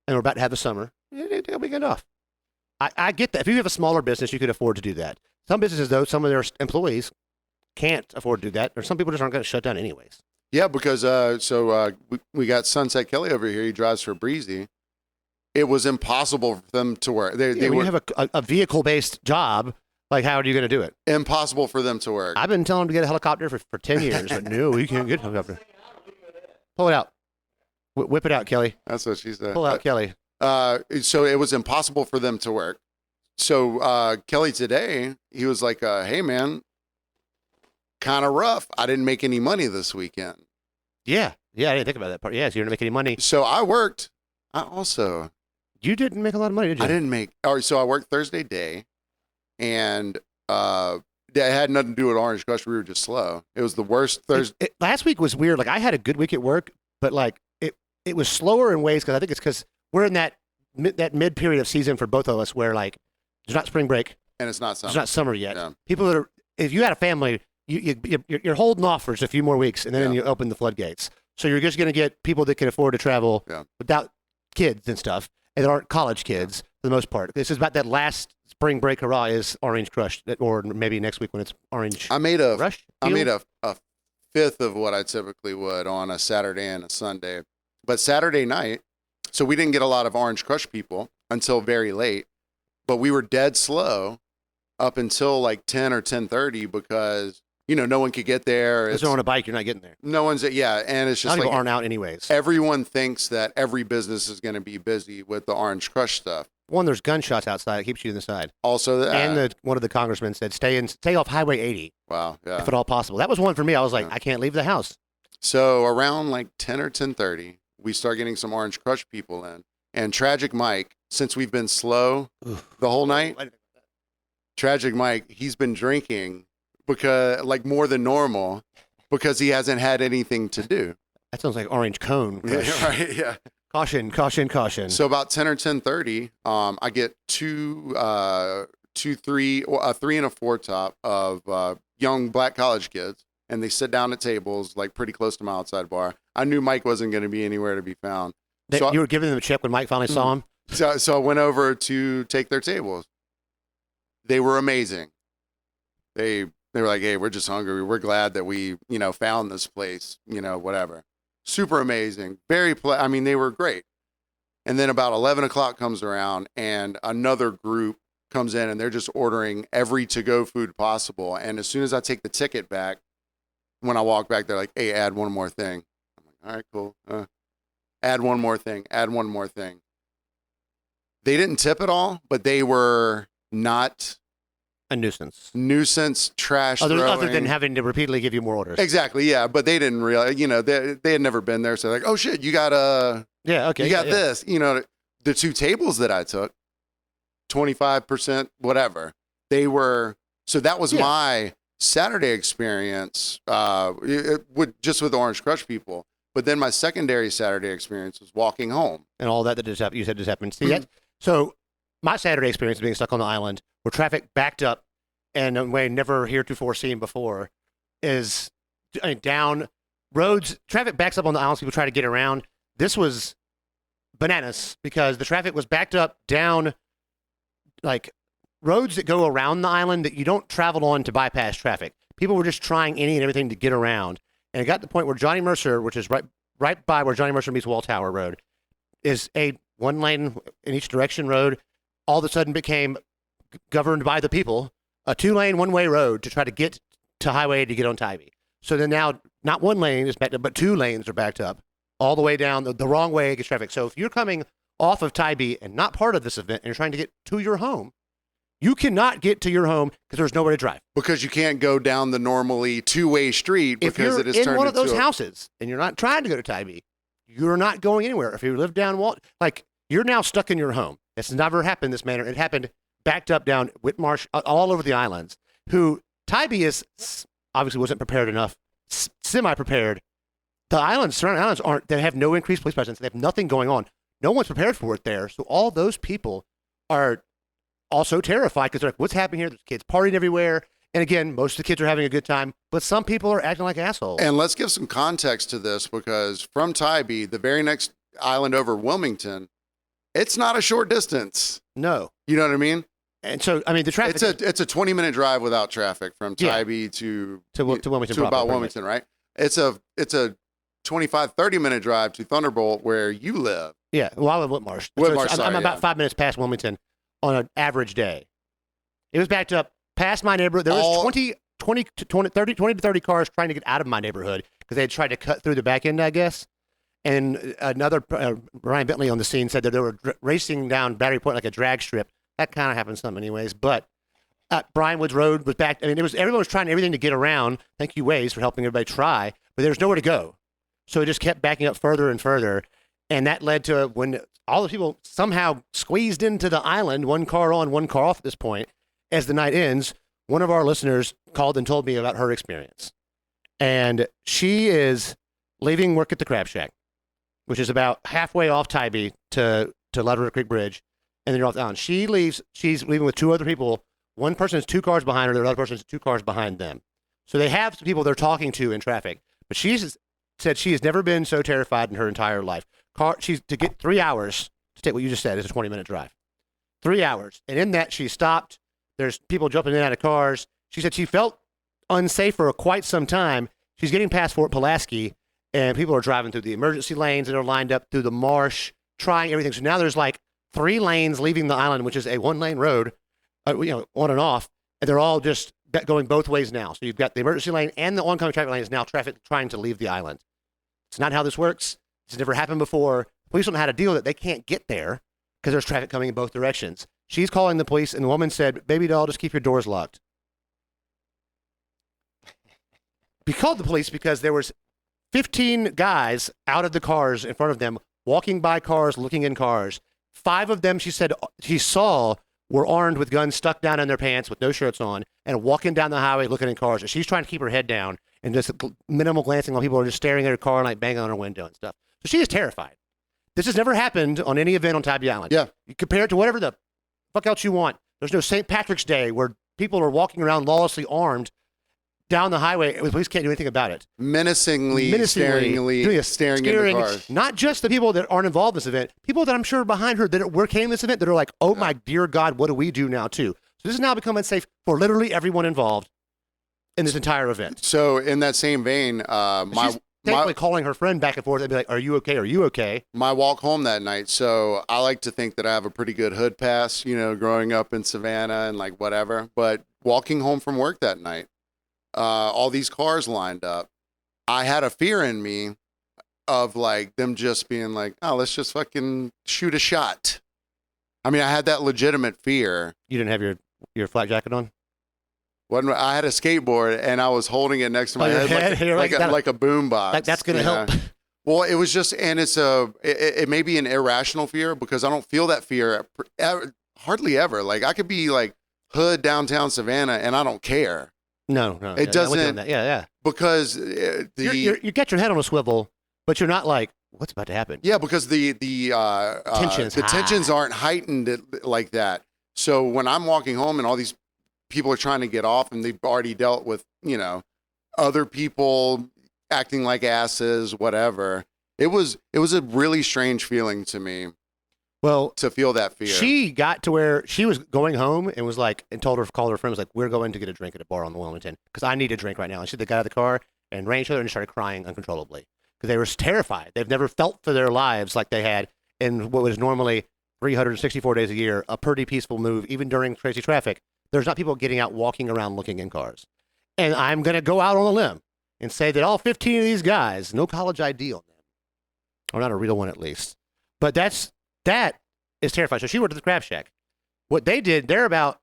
[SPEAKER 3] and we're about to have the summer. They take a weekend off. I get that. If you have a smaller business, you could afford to do that. Some businesses, though, some of their employees can't afford to do that, or some people just aren't going to shut down anyways.
[SPEAKER 2] Yeah, because we got Sunset Kelly over here. He drives for Breezy. It was impossible for them to work. They
[SPEAKER 3] when
[SPEAKER 2] were
[SPEAKER 3] you have a vehicle-based job, like, how are you going to do it?
[SPEAKER 2] impossible for them to work.
[SPEAKER 3] I've been telling them to get a helicopter for 10 years, but no, you can't get a helicopter. Pull it out. Whip it out, Kelly.
[SPEAKER 2] That's what she said.
[SPEAKER 3] Pull out, Kelly.
[SPEAKER 2] So it was impossible for them to work. So Kelly today, he was like, "Hey man, kind of rough. I didn't make any money this weekend."
[SPEAKER 3] Yeah, I didn't think about that part. Yeah, so you didn't make any money.
[SPEAKER 2] So I worked.
[SPEAKER 3] You didn't make a lot of money, did you?
[SPEAKER 2] I didn't make. All right, so I worked Thursday day, and that had nothing to do with Orange Crush. We were just slow. It was the worst Thursday.
[SPEAKER 3] Last week was weird. Like, I had a good week at work, but like it was slower in ways because I think it's because we're in that mid period of season for both of us where like there's not spring break,
[SPEAKER 2] And it's not summer.
[SPEAKER 3] there's not summer yet.
[SPEAKER 2] Yeah.
[SPEAKER 3] People that are, if you had a family, you're holding off for just a few more weeks, and then you open the floodgates. So you're just going to get people that can afford to travel without kids and stuff, and that aren't college kids for the most part. This is about that last spring break hurrah is Orange Crush, or maybe next week when it's Orange
[SPEAKER 2] I made a
[SPEAKER 3] Rush.
[SPEAKER 2] I made a fifth of what I typically would on a Saturday and a Sunday. But Saturday night, so we didn't get a lot of Orange Crush people until very late, but we were dead slow up until like 10 or 10:30 because, no one could get there.
[SPEAKER 3] If you're on a bike, you're not getting there.
[SPEAKER 2] No one's, and it's
[SPEAKER 3] A lot
[SPEAKER 2] just
[SPEAKER 3] of people
[SPEAKER 2] like
[SPEAKER 3] aren't out anyways.
[SPEAKER 2] everyone thinks that every business is going to be busy with the Orange Crush stuff.
[SPEAKER 3] One, there's gunshots outside. It keeps you in the side.
[SPEAKER 2] Also,
[SPEAKER 3] And one of the congressmen said, stay off Highway 80
[SPEAKER 2] wow, yeah.
[SPEAKER 3] if at all possible. That was one for me. I was like, I can't leave the house.
[SPEAKER 2] So around like 10 or 10:30, we start getting some Orange Crush people in. And Tragic Mike, since we've been slow the whole night, Tragic Mike, he's been drinking because like more than normal because he hasn't had anything to do.
[SPEAKER 3] That sounds like Orange Cone.
[SPEAKER 2] Yeah, right, yeah.
[SPEAKER 3] Caution, caution, caution.
[SPEAKER 2] So about 10 or 10:30, I get a 3 and a 4 top of young black college kids, and they sit down at tables like pretty close to my outside bar. I knew Mike wasn't going to be anywhere to be found.
[SPEAKER 3] You were giving them a chip when Mike finally saw him?
[SPEAKER 2] So I went over to take their tables. They were amazing. They were like, "Hey, we're just hungry. We're glad that we, found this place, whatever." Super amazing. They were great. And then about 11 o'clock comes around and another group comes in and they're just ordering every to-go food possible. And as soon as I take the ticket back, when I walk back, they're like, "Hey, add one more thing." I'm like, "All right, cool. Add one more thing. Add one more thing." They didn't tip at all, but they were not
[SPEAKER 3] A nuisance.
[SPEAKER 2] trash
[SPEAKER 3] Other
[SPEAKER 2] throwing.
[SPEAKER 3] than having to repeatedly give you more orders.
[SPEAKER 2] Exactly, yeah. But they didn't realize, they had never been there. So they're like, "Oh shit, you got this." The 2 tables that I took, 25%, whatever. So that was my Saturday experience just with Orange Crush people. But then my secondary Saturday experience was walking home.
[SPEAKER 3] And all that just happened, you said just happened. See, so my Saturday experience being stuck on the island where traffic backed up in a way never heretofore seen before is down roads. Traffic backs up on the island, so people try to get around. This was bananas because the traffic was backed up down like roads that go around the island that you don't travel on to bypass traffic. People were just trying any and everything to get around. And it got to the point where Johnny Mercer, which is right by where Johnny Mercer meets Wall Tower Road, is a 1 lane in each direction road. All of a sudden became governed by the people, a 2 lane, 1-way road to try to get to Highway to get on Tybee. So then now not 1 lane is backed up, but 2 lanes are backed up all the way down the wrong way against traffic. So if you're coming off of Tybee and not part of this event and you're trying to get to your home, you cannot get to your home because there's nowhere to drive.
[SPEAKER 2] Because you can't go down the normally 2-way street because it is
[SPEAKER 3] in
[SPEAKER 2] turned
[SPEAKER 3] one of those
[SPEAKER 2] into
[SPEAKER 3] houses and you're not trying to go to Tybee, you're not going anywhere. If you live down Walt, like you're now stuck in your home. It's never happened this manner. It happened backed up down Whitmarsh, all over the islands. Who Tybee is obviously wasn't prepared enough, semi-prepared. The surrounding islands they have no increased police presence. They have nothing going on. No one's prepared for it there. So all those people are also terrified because they're like, "What's happening here? There's kids partying everywhere." And again, most of the kids are having a good time, but some people are acting like assholes.
[SPEAKER 2] And let's give some context to this because from Tybee, the very next island over, Wilmington, it's not a short distance.
[SPEAKER 3] No.
[SPEAKER 2] You know what I mean?
[SPEAKER 3] And so, I mean, the traffic.
[SPEAKER 2] It's a 20-minute drive without traffic from Tybee to
[SPEAKER 3] Wilmington.
[SPEAKER 2] to about Wilmington, right? It's a 25, 30-minute drive to Thunderbolt where you live.
[SPEAKER 3] Yeah, well, I live in Whitmarsh. I'm about 5 minutes past Wilmington on an average day. It was backed up past my neighborhood. There was 20 to 30 cars trying to get out of my neighborhood because they had tried to cut through the back end, I guess. And another, Ryan Bentley on the scene said that they were racing down Battery Point like a drag strip. That kind of happens some anyways. But Bryan Woods Road was back. I mean, everyone was trying everything to get around. Thank you, Waze, for helping everybody try. But there was nowhere to go. So it just kept backing up further and further. And that led to when all the people somehow squeezed into the island, one car on, one car off at this point. As the night ends, one of our listeners called and told me about her experience. And she is leaving work at the Crab Shack, which is about halfway off Tybee to Louder Creek Bridge. And then you're off the island. She's leaving with two other people. One person is 2 cars behind her. The other person is 2 cars behind them. So they have some people they're talking to in traffic. But she's said she has never been so terrified in her entire life. She's to get 3 hours to take what you just said. It's a 20-minute drive. 3 hours. And in that, she stopped. There's people jumping in and out of cars. She said she felt unsafe for quite some time. She's getting past Fort Pulaski, and people are driving through the emergency lanes, and they're lined up through the marsh, trying everything. So now there's like 3 lanes leaving the island, which is a 1-lane road, on and off, and they're all just going both ways now. So you've got the emergency lane and the oncoming traffic lane is now traffic trying to leave the island. It's not how this works. This has never happened before. Police don't know how to deal with it. They can't get there because there's traffic coming in both directions. She's calling the police, and the woman said, "Baby doll, just keep your doors locked." We called the police because there was 15 guys out of the cars in front of them, walking by cars, looking in cars. 5 of them, she said, she saw were armed with guns stuck down in their pants with no shirts on and walking down the highway looking in cars. And she's trying to keep her head down and just minimal glancing while people are just staring at her car and like banging on her window and stuff. So she is terrified. This has never happened on any event on Tybee Island.
[SPEAKER 2] Yeah.
[SPEAKER 3] You compare it to whatever the fuck else you want. There's no St. Patrick's Day where people are walking around lawlessly armed down the highway and the police can't do anything about it.
[SPEAKER 2] Menacingly staring into cars.
[SPEAKER 3] Not just the people that aren't involved in this event, people that I'm sure are behind her that were came to this event that are like, oh my dear God, what do we do now too? So this has now become unsafe for literally everyone involved in this entire event.
[SPEAKER 2] So in that same vein,
[SPEAKER 3] She's thankfully calling her friend back and forth and be like, are you okay? Are you okay?
[SPEAKER 2] My walk home that night. So I like to think that I have a pretty good hood pass, growing up in Savannah and like whatever. But walking home from work that night, all these cars lined up. I had a fear in me of like them just being like, oh, let's just fucking shoot a shot. I mean, I had that legitimate fear.
[SPEAKER 3] You didn't have your flak jacket on?
[SPEAKER 2] I had a skateboard and I was holding it next to my head like a boom box.
[SPEAKER 3] That's going to help.
[SPEAKER 2] Well, it was just, and it may be an irrational fear because I don't feel that fear hardly ever. Like I could be like hood downtown Savannah and I don't care.
[SPEAKER 3] No,
[SPEAKER 2] it doesn't.
[SPEAKER 3] Yeah.
[SPEAKER 2] Because
[SPEAKER 3] you get your head on a swivel, but you're not like, what's about to happen?
[SPEAKER 2] Yeah, because the tensions aren't heightened like that. So when I'm walking home and all these people are trying to get off and they've already dealt with, other people acting like asses, whatever. It was a really strange feeling to me.
[SPEAKER 3] Well,
[SPEAKER 2] to feel that fear.
[SPEAKER 3] She got to where she was going home and was like, and called her friend, was like, we're going to get a drink at a bar on the Wilmington because I need a drink right now. And they got out of the car and ran each other and started crying uncontrollably because they were terrified. They've never felt for their lives like they had in what was normally 364 days a year, a pretty peaceful move, even during crazy traffic. There's not people getting out, walking around, looking in cars. And I'm going to go out on a limb and say that all 15 of these guys, no college ID on them. Or not a real one at least. But that is terrifying. So she worked at the Crab Shack. What they did, they're about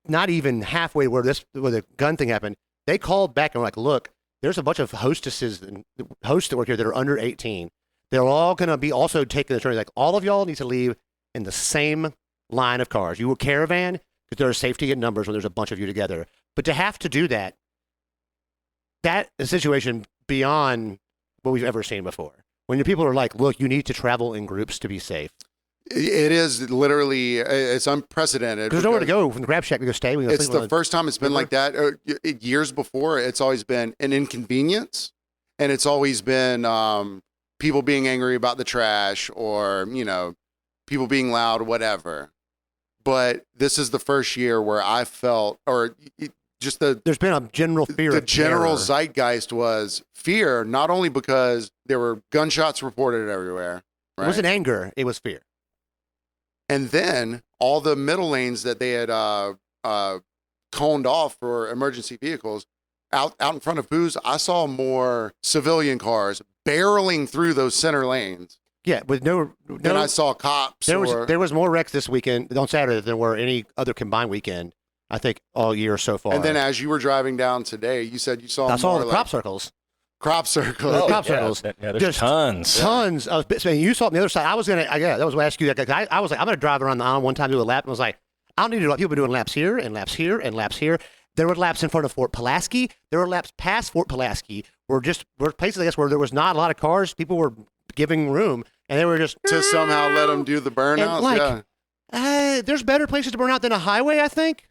[SPEAKER 3] not even halfway where the gun thing happened. They called back and were like, look, there's a bunch of hostesses and hosts that work here that are under 18. They're all going to be also taking the turn. Like, all of y'all need to leave in the same line of cars. You will caravan because there's safety in numbers when there's a bunch of you together. But to have to do that is a situation beyond what we've ever seen before. When the people are like, look, you need to travel in groups to be safe.
[SPEAKER 2] It is literally, it's unprecedented.
[SPEAKER 3] There's nowhere to go from the Grab Shack to go stay. We can go
[SPEAKER 2] It's
[SPEAKER 3] sleep on
[SPEAKER 2] the first time it's been like that. Years before, it's always been an inconvenience, and it's always been people being angry about the trash, or people being loud, whatever. But this is the first year where I felt, just
[SPEAKER 3] There's been a general fear.
[SPEAKER 2] the
[SPEAKER 3] of
[SPEAKER 2] general
[SPEAKER 3] terror.
[SPEAKER 2] zeitgeist was fear, not only because there were gunshots reported everywhere,
[SPEAKER 3] It
[SPEAKER 2] right?
[SPEAKER 3] wasn't anger. It was fear.
[SPEAKER 2] And then all the middle lanes that they had coned off for emergency vehicles out in front of Booze, I saw more civilian cars barreling through those center lanes
[SPEAKER 3] Yeah, with no.
[SPEAKER 2] than I saw cops.
[SPEAKER 3] There was more wrecks this weekend on Saturday than were any other combined weekend. I think all year so far.
[SPEAKER 2] And then as you were driving down today, you said you saw
[SPEAKER 3] I saw
[SPEAKER 2] more
[SPEAKER 3] the crop circles.
[SPEAKER 2] crop circles.
[SPEAKER 3] The crop circles.
[SPEAKER 5] Yeah, there's
[SPEAKER 3] Just
[SPEAKER 5] tons.
[SPEAKER 3] Tons of. So you saw it on the other side. I was gonna. That was what I asked you. I was like, I'm gonna drive around the island one time, do a lap, and I was like, I don't need to do. People been doing laps here and laps here and laps here. There were laps in front of Fort Pulaski. There were laps past Fort Pulaski. Were places, I guess, where there was not a lot of cars. People were giving room, and they were just
[SPEAKER 2] To somehow let them do the burnouts.
[SPEAKER 3] like, there's better places to burn out than a highway, I think.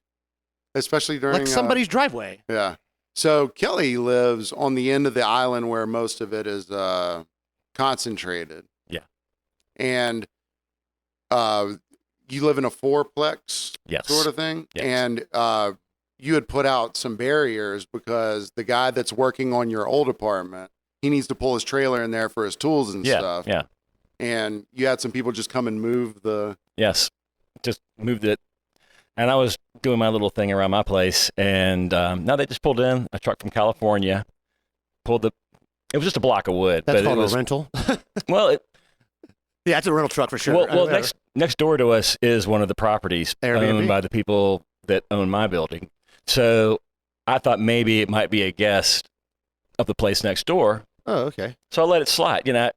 [SPEAKER 2] Especially during
[SPEAKER 3] Like somebody's driveway.
[SPEAKER 2] Yeah. So Kelly lives on the end of the island where most of it is concentrated.
[SPEAKER 5] Yeah.
[SPEAKER 2] And you live in a fourplex
[SPEAKER 5] Yes.
[SPEAKER 2] sort of thing.
[SPEAKER 5] Yes.
[SPEAKER 2] And you had put out some barriers because the guy that's working on your old apartment, he needs to pull his trailer in there for his tools and
[SPEAKER 5] Yeah.
[SPEAKER 2] stuff.
[SPEAKER 5] Yeah.
[SPEAKER 2] And you had some people just come and move the.
[SPEAKER 5] Yes. Just moved it. And I was doing my little thing around my place, and now they just pulled in a truck from California, it was just a block of wood.
[SPEAKER 3] That's
[SPEAKER 5] but
[SPEAKER 3] called
[SPEAKER 5] it was,
[SPEAKER 3] a rental.
[SPEAKER 5] well,
[SPEAKER 3] Yeah, it's a rental truck for sure.
[SPEAKER 5] well, next door to us is one of the properties
[SPEAKER 3] Airbnb?
[SPEAKER 5] owned by the people that own my building. So I thought maybe it might be a guest of the place next door.
[SPEAKER 3] Oh, okay.
[SPEAKER 5] So I let it slide, and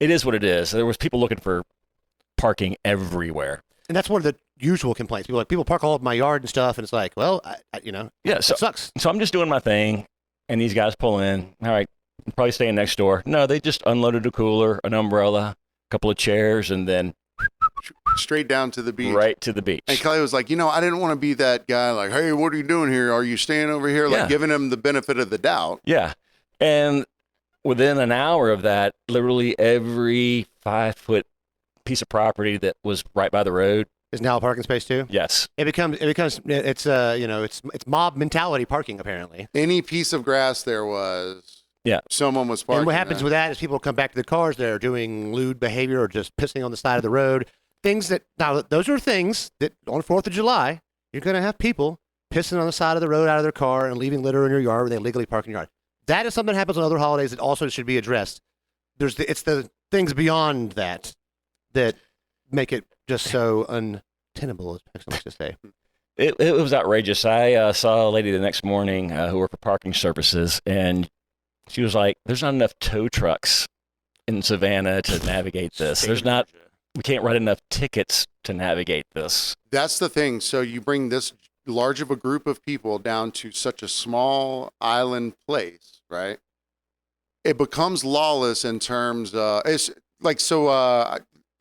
[SPEAKER 5] it is what it is. There was people looking for parking everywhere.
[SPEAKER 3] And that's one of the usual complaints. People park all over my yard and stuff, and it's like, well,
[SPEAKER 5] Yeah,
[SPEAKER 3] it
[SPEAKER 5] so
[SPEAKER 3] sucks.
[SPEAKER 5] So I'm just doing my thing, and these guys pull in. All right, I'm probably staying next door. No, they just unloaded a cooler, an umbrella, a couple of chairs, and then
[SPEAKER 2] Straight down to the beach.
[SPEAKER 5] right to the beach.
[SPEAKER 2] And Kelly was like, I didn't want to be that guy like, hey, what are you doing here? Are you staying over here? Like
[SPEAKER 5] Yeah.
[SPEAKER 2] giving him the benefit of the doubt.
[SPEAKER 5] Yeah, and within an hour of that, literally every 5-foot piece of property that was right by the road.
[SPEAKER 3] Is now a parking space too.
[SPEAKER 5] Yes.
[SPEAKER 3] It's mob mentality parking apparently.
[SPEAKER 2] Any piece of grass there was,
[SPEAKER 5] Yeah.
[SPEAKER 2] someone was parking
[SPEAKER 3] And what happens
[SPEAKER 2] there.
[SPEAKER 3] with that is people come back to the cars. They're doing lewd behavior or just pissing on the side of the road. Things that now those are things that on 4th of July you're going to have people pissing on the side of the road out of their car and leaving litter in your yard where they legally park in your yard. That is something that happens on other holidays that also should be addressed. It's the things beyond that make it just so untenable, as Paxton likes to say.
[SPEAKER 5] It was outrageous. I saw a lady the next morning who worked for parking services, and she was like, there's not enough tow trucks in Savannah to navigate this. We can't write enough tickets to navigate this.
[SPEAKER 2] That's the thing. So you bring this large of a group of people down to such a small island place, right? It becomes lawless in terms it's like,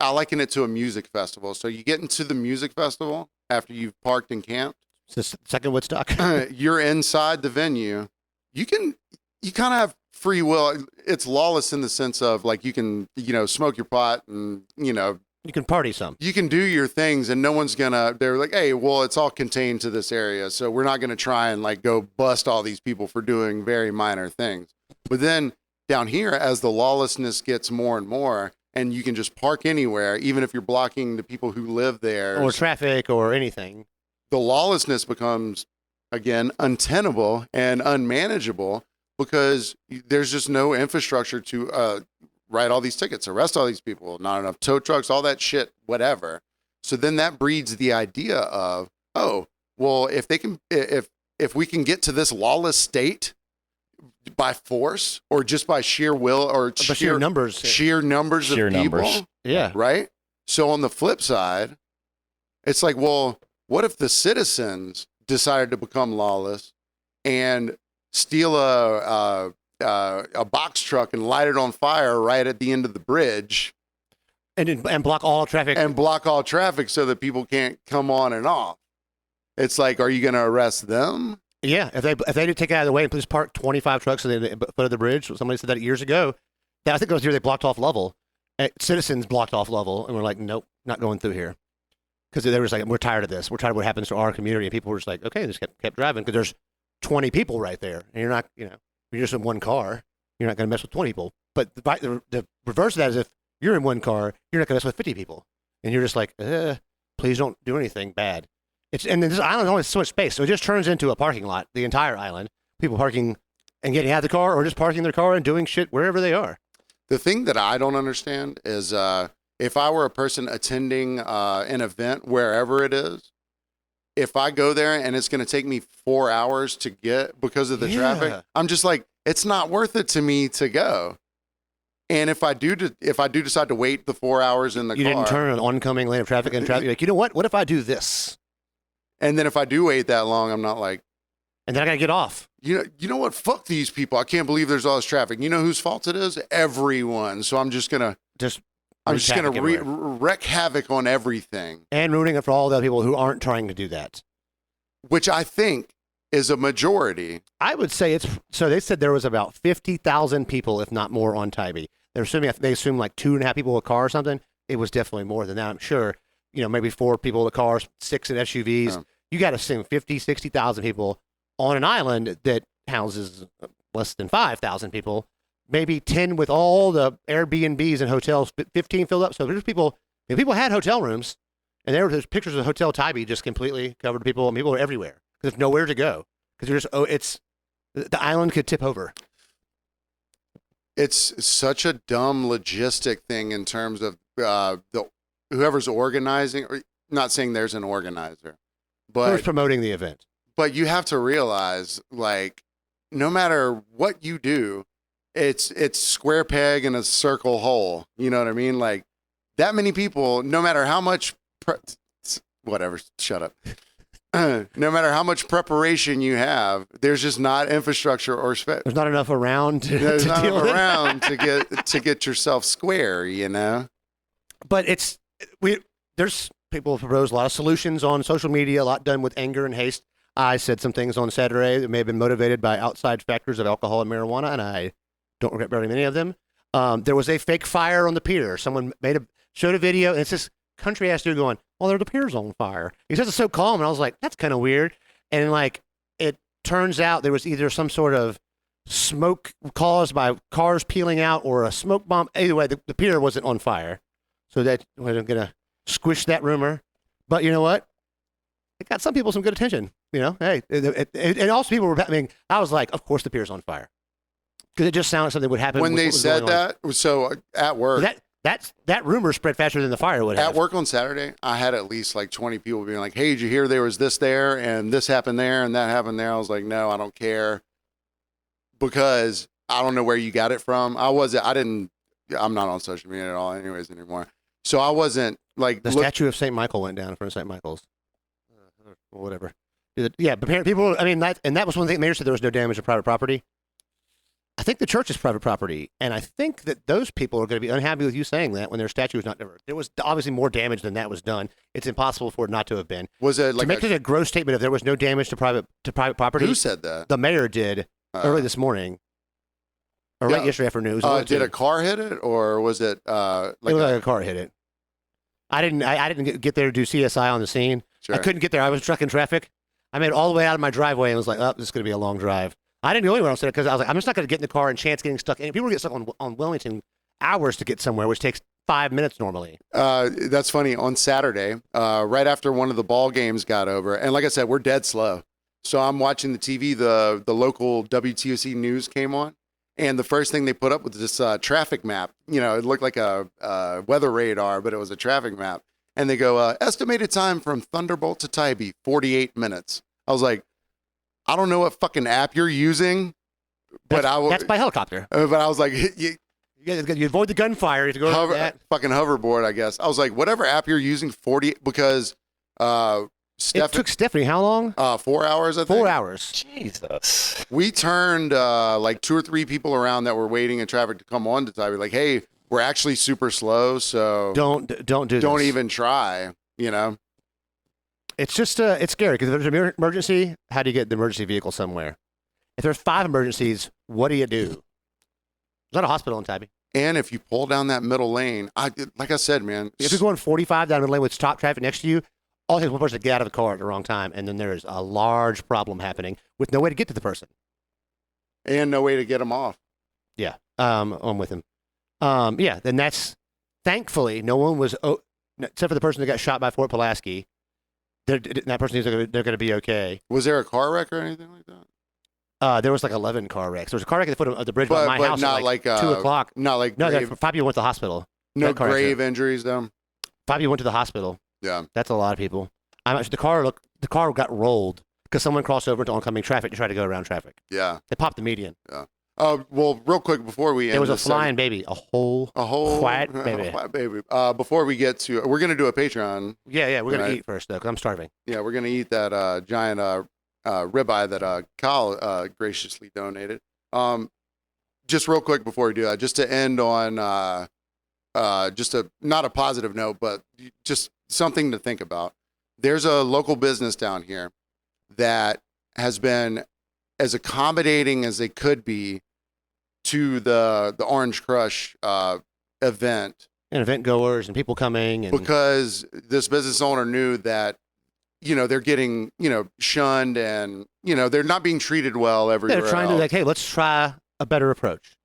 [SPEAKER 2] I liken it to a music festival. So you get into the music festival after you've parked and camped.
[SPEAKER 3] It's the second Woodstock.
[SPEAKER 2] You're inside the venue. You kind of have free will. It's lawless in the sense of like you can, smoke your pot and,
[SPEAKER 3] You can party some.
[SPEAKER 2] you can do your things and no one's they're like, hey, well, it's all contained to this area. So we're not going to try and like go bust all these people for doing very minor things. But then down here, as the lawlessness gets more and more, and you can just park anywhere, even if you're blocking the people who live there.
[SPEAKER 3] Or traffic or anything.
[SPEAKER 2] The lawlessness becomes, again, untenable and unmanageable because there's just no infrastructure to write all these tickets, arrest all these people, not enough tow trucks, all that shit, whatever. So then that breeds the idea of, oh, well, if we can get to this lawless state by force or just by sheer will or
[SPEAKER 3] Sheer numbers.
[SPEAKER 2] sheer numbers
[SPEAKER 5] Sheer
[SPEAKER 2] of people,
[SPEAKER 5] numbers.
[SPEAKER 3] Yeah.
[SPEAKER 2] right? So on the flip side, it's like, well, what if the citizens decided to become lawless and steal a box truck and light it on fire right at the end of the bridge?
[SPEAKER 3] and block all traffic.
[SPEAKER 2] and block all traffic so that people can't come on and off. It's like, are you going to arrest them?
[SPEAKER 3] Yeah, if they did take it out of the way and just park 25 trucks at the foot of the bridge, somebody said that years ago. I think it was here they blocked off level. Citizens blocked off level, and we're like, nope, not going through here. Because they were just like, we're tired of this. We're tired of what happens to our community. And people were just like, okay, they just kept driving because there's 20 people right there. And you're not, you're just in one car. You're not going to mess with 20 people. But the reverse of that is if you're in one car, you're not going to mess with 50 people. And you're just like, please don't do anything bad. And then this island only has so much space. So it just turns into a parking lot, the entire island. People parking and getting out of the car or just parking their car and doing shit wherever they are.
[SPEAKER 2] The thing that I don't understand is if I were a person attending an event, wherever it is, if I go there and it's going to take me 4 hours to get because of the traffic, I'm just like, it's not worth it to me to go. And if I do decide to wait the 4 hours in the car,
[SPEAKER 3] you didn't turn an oncoming lane of traffic and traffic. You're like, you know what? What if I do this?
[SPEAKER 2] And then if I do wait that long, I'm not like,
[SPEAKER 3] and then I got to get off.
[SPEAKER 2] You know what? Fuck these people. I can't believe there's all this traffic. You know whose fault it is? Everyone. So I'm just gonna wreak havoc on everything
[SPEAKER 3] and ruining it for all the other people who aren't trying to do that.
[SPEAKER 2] Which I think is a majority.
[SPEAKER 3] I would say it's so. They said there was about 50,000 people, if not more, on Tybee. They assume like 2.5 people a car or something. It was definitely more than that. I'm sure. Maybe 4 people in the cars, 6 in SUVs.
[SPEAKER 2] Oh.
[SPEAKER 3] You got to assume 50, 60,000 people on an island that houses less than 5,000 people, maybe 10 with all the Airbnbs and hotels, 15 filled up. So there's people, people had hotel rooms, and there's pictures of Hotel Tybee just completely covered with people, and people are everywhere because there's nowhere to go. Because the island could tip over.
[SPEAKER 2] It's such a dumb logistic thing in terms of whoever's organizing, or not saying there's an organizer, but
[SPEAKER 3] who's promoting the event.
[SPEAKER 2] But you have to realize, like, no matter what you do, it's square peg in a circle hole. You know what I mean? Like, that many people, no matter how much, whatever, shut up. No matter how much preparation you have, there's just not infrastructure or space.
[SPEAKER 3] There's not enough around.
[SPEAKER 2] There's not enough around to get yourself square.
[SPEAKER 3] But there's people who propose a lot of solutions on social media, a lot done with anger and haste. I said some things on Saturday that may have been motivated by outside factors of alcohol and marijuana, and I don't regret very many of them. There was a fake fire on the pier. Someone showed a video, and it's this country-ass dude going, well, the pier's on fire. He says it's so calm, and I was like, that's kind of weird. And, it turns out there was either some sort of smoke caused by cars peeling out or a smoke bomb. Either way, the pier wasn't on fire. So that we're going to squish that rumor. But you know what? It got some people some good attention. Hey, and also people were. I was like, of course the pier's on fire, because it just sounded like something would happen
[SPEAKER 2] when they said that. So at work,
[SPEAKER 3] that rumor spread faster than the fire would have.
[SPEAKER 2] At work on Saturday, I had at least like 20 people being like, "Hey, did you hear there was this there and this happened there and that happened there?" I was like, "No, I don't care," because I don't know where you got it from. I'm not on social media at all, anyways, anymore. So I wasn't like
[SPEAKER 3] the statue of St. Michael went down in front of St. Michael's, or whatever. Yeah, but people. That was one thing. Mayor said there was no damage to private property. I think the church is private property, and I think that those people are going to be unhappy with you saying that when their statue is not there. There was obviously more damage than that was done. It's impossible for it not to have been.
[SPEAKER 2] Was it like
[SPEAKER 3] to make it a gross statement if there was no damage to private property?
[SPEAKER 2] Who said that?
[SPEAKER 3] The mayor did early this morning, or late yesterday afternoon.
[SPEAKER 2] Did a car hit it, or was it
[SPEAKER 3] it looked like a car hit it. I didn't get there to do CSI on the scene.
[SPEAKER 2] Sure.
[SPEAKER 3] I couldn't get there. I was stuck in traffic. I made it all the way out of my driveway and was like, oh, this is going to be a long drive. I didn't go anywhere else because I was like, I'm just not going to get in the car and chance getting stuck. And people get stuck on Wellington hours to get somewhere, which takes 5 minutes normally.
[SPEAKER 2] That's funny. On Saturday, right after one of the ball games got over, and like I said, we're dead slow. So I'm watching the TV. The local WTOC news came on, and the first thing they put up was this traffic map. It looked like a weather radar, but it was a traffic map. And they go, estimated time from Thunderbolt to Tybee, 48 minutes. I was like, I don't know what fucking app you're using, but
[SPEAKER 3] that's by helicopter.
[SPEAKER 2] But I was like, you
[SPEAKER 3] avoid the gunfire. You have to go to that.
[SPEAKER 2] Fucking hoverboard, I guess. I was like, whatever app you're using, 40, because
[SPEAKER 3] it took Stephanie how long?
[SPEAKER 2] 4 hours, I think.
[SPEAKER 3] 4 hours.
[SPEAKER 5] Jesus.
[SPEAKER 2] We turned like 2 or 3 people around that were waiting in traffic to come on to Tybee. Like, hey, We're actually super slow, so
[SPEAKER 3] Don't do
[SPEAKER 2] don't
[SPEAKER 3] this.
[SPEAKER 2] even try. You know,
[SPEAKER 3] It's just it's scary because if there's an emergency, how do you get the emergency vehicle somewhere? If there's 5 emergencies, what do you do? There's not a hospital in Tybee.
[SPEAKER 2] and if you pull down that middle lane, like I said, man,
[SPEAKER 3] If you're going 45 down the lane with stop traffic next to you, all it takes one person to get out of the car at the wrong time, and then there's a large problem happening with no way to get to the person.
[SPEAKER 2] and no way to get them off.
[SPEAKER 3] Yeah, I'm with him. Yeah, then that's thankfully no one was except for the person that got shot by Fort Pulaski. That person is they're going to be okay.
[SPEAKER 2] Was there a car wreck or anything like that?
[SPEAKER 3] There was like 11 car wrecks. There was a car wreck at the foot of the bridge by my house
[SPEAKER 2] not
[SPEAKER 3] at like
[SPEAKER 2] like
[SPEAKER 3] 2 o'clock.
[SPEAKER 2] Not like
[SPEAKER 3] No,
[SPEAKER 2] grave,
[SPEAKER 3] 5 people went to the hospital.
[SPEAKER 2] no
[SPEAKER 3] that car
[SPEAKER 2] grave injuries though.
[SPEAKER 3] 5 people went to the hospital.
[SPEAKER 2] Yeah.
[SPEAKER 3] That's a lot of people. I'm actually, the car got rolled because someone crossed over into oncoming traffic to try to go around traffic.
[SPEAKER 2] Yeah.
[SPEAKER 3] They popped the median.
[SPEAKER 2] Well, real quick before we end
[SPEAKER 3] There was a
[SPEAKER 2] this
[SPEAKER 3] flying baby, a whole quiet baby.
[SPEAKER 2] quiet baby. Before we get to, we're gonna do a Patreon.
[SPEAKER 3] Yeah, we're gonna
[SPEAKER 2] Right.
[SPEAKER 3] eat first though, because I'm starving.
[SPEAKER 2] Yeah, we're gonna eat that giant ribeye that Kyle graciously donated. Just real quick before we do that, just to end on just not a positive note, but just something to think about. There's a local business down here that has been as accommodating as they could be to the Orange Crush event,
[SPEAKER 3] And event goers and people coming and
[SPEAKER 2] because this business owner knew that, you know, they're getting, you know, shunned and, you know, they're not being treated well everywhere.
[SPEAKER 3] they're trying to
[SPEAKER 2] else.
[SPEAKER 3] like, hey, let's try a better approach.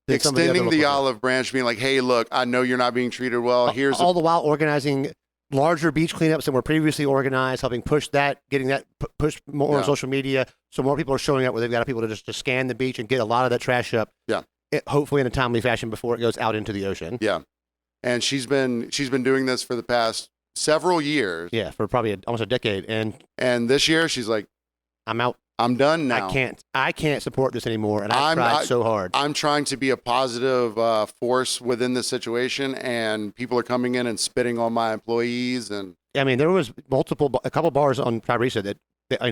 [SPEAKER 3] than some of
[SPEAKER 2] Extending
[SPEAKER 3] other
[SPEAKER 2] the
[SPEAKER 3] local
[SPEAKER 2] olive branch, being like, hey, look, I know you're not being treated well.
[SPEAKER 3] things.
[SPEAKER 2] Here's
[SPEAKER 3] all the while organizing larger beach cleanups that were previously organized, helping push that, getting that pushed more on
[SPEAKER 2] Yeah.
[SPEAKER 3] social media, so more people are showing up where they've got people to just to scan the beach and get a lot of that trash up.
[SPEAKER 2] Yeah.
[SPEAKER 3] Hopefully in a timely fashion before it goes out into the ocean.
[SPEAKER 2] Yeah. And she's been doing this for the past several years.
[SPEAKER 3] Yeah, for probably almost a decade, and
[SPEAKER 2] And this year she's like,
[SPEAKER 3] I'm out.
[SPEAKER 2] I'm done now.
[SPEAKER 3] I can't support this anymore, and I've tried so hard.
[SPEAKER 2] I'm trying to be a positive force within this situation, and people are coming in and spitting on my employees. And
[SPEAKER 3] I mean, there was a couple bars on Tyresa that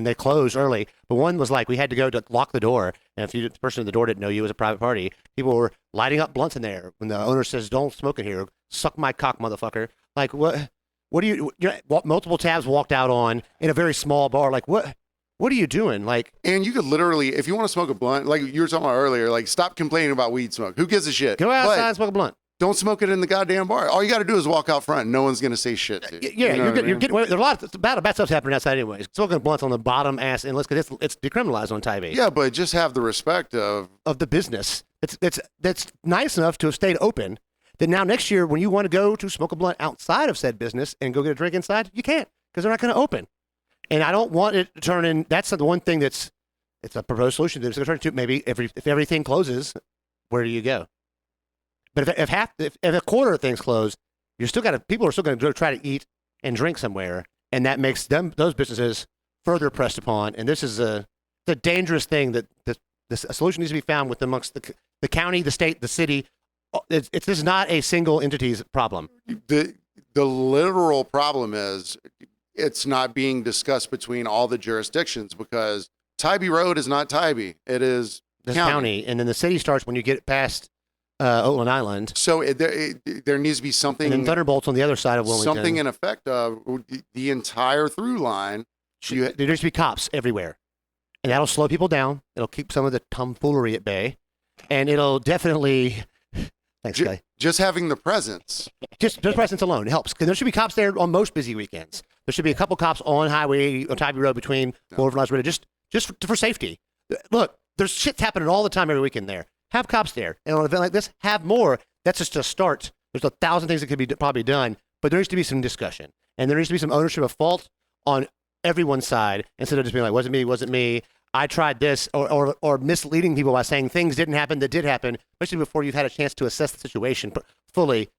[SPEAKER 3] they closed early, but one was like we had to go to lock the door, and if the person at the door didn't know you, it was a private party. People were lighting up blunts in there when the owner says, "Don't smoke in here, suck my cock, motherfucker." Like what? What do you know, multiple tabs walked out on in a very small bar? Like what? What are you doing? Like,
[SPEAKER 2] and you could literally, if you want to smoke a blunt, like you were talking about earlier, like stop complaining about weed smoke. Who gives a shit?
[SPEAKER 3] go outside
[SPEAKER 2] But
[SPEAKER 3] and smoke a blunt.
[SPEAKER 2] don't smoke it in the goddamn bar. All you got to do is walk out front. No one's gonna say shit to you.
[SPEAKER 3] Yeah,
[SPEAKER 2] You know
[SPEAKER 3] you're
[SPEAKER 2] what I mean?
[SPEAKER 3] getting away. There's a lot of bad stuff happening outside anyways. Smoking blunts on the bottom ass endless because it's decriminalized on Tybee.
[SPEAKER 2] Yeah, but just have the respect of
[SPEAKER 3] Of the business. That's nice enough to have stayed open. That now next year when you want to go to smoke a blunt outside of said business and go get a drink inside, you can't because they're not going to open. And I don't want it to turn in. That's the one thing it's a proposed solution that's going to turn into maybe if everything closes, where do you go? But if a quarter of things close, people are still going to go try to eat and drink somewhere, and that makes those businesses further pressed upon. And this is a dangerous thing that a solution needs to be found with amongst the county, the state, the city. This is not a single entity's problem.
[SPEAKER 2] the literal problem is it's not being discussed between all the jurisdictions because Tybee Road is not Tybee. It is
[SPEAKER 3] This county, and then the city starts when you get past Oakland Island,
[SPEAKER 2] So there needs to be something,
[SPEAKER 3] and then Thunderbolt's on the other side of Wilmington.
[SPEAKER 2] something in effect of the entire through line.
[SPEAKER 3] There needs to be cops everywhere, and that'll slow people down. It'll keep some of the tomfoolery at bay, and it'll definitely. Thanks, Guy.
[SPEAKER 2] Just having the presence.
[SPEAKER 3] Just presence alone helps because there should be cops there on most busy weekends. There should be a couple cops on Tybee Road between Boulevard and Las just for safety. Look, there's shit happening all the time every weekend there. Have cops there, and on an event like this, have more. That's just a start. There's 1,000 things that could be probably done, but there needs to be some discussion, and there needs to be some ownership of fault on everyone's side instead of just being like, wasn't me. I tried this, or misleading people by saying things didn't happen that did happen, especially before you've had a chance to assess the situation fully.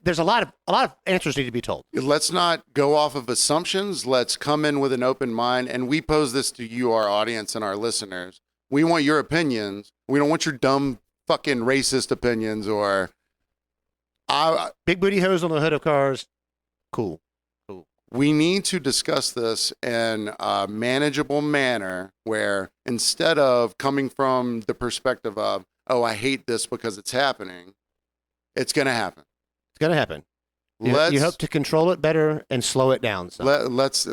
[SPEAKER 3] There's a lot of answers need to be told.
[SPEAKER 2] Let's not go off of assumptions. Let's come in with an open mind, and we pose this to you, our audience, and our listeners. We want your opinions. We don't want your dumb fucking racist opinions or.
[SPEAKER 3] Big booty hose on the hood of cars. Cool.
[SPEAKER 2] We need to discuss this in a manageable manner where instead of coming from the perspective of, oh, I hate this because it's happening, It's going to happen.
[SPEAKER 3] It's going to happen. You hope to control it better and slow it down.
[SPEAKER 2] Let's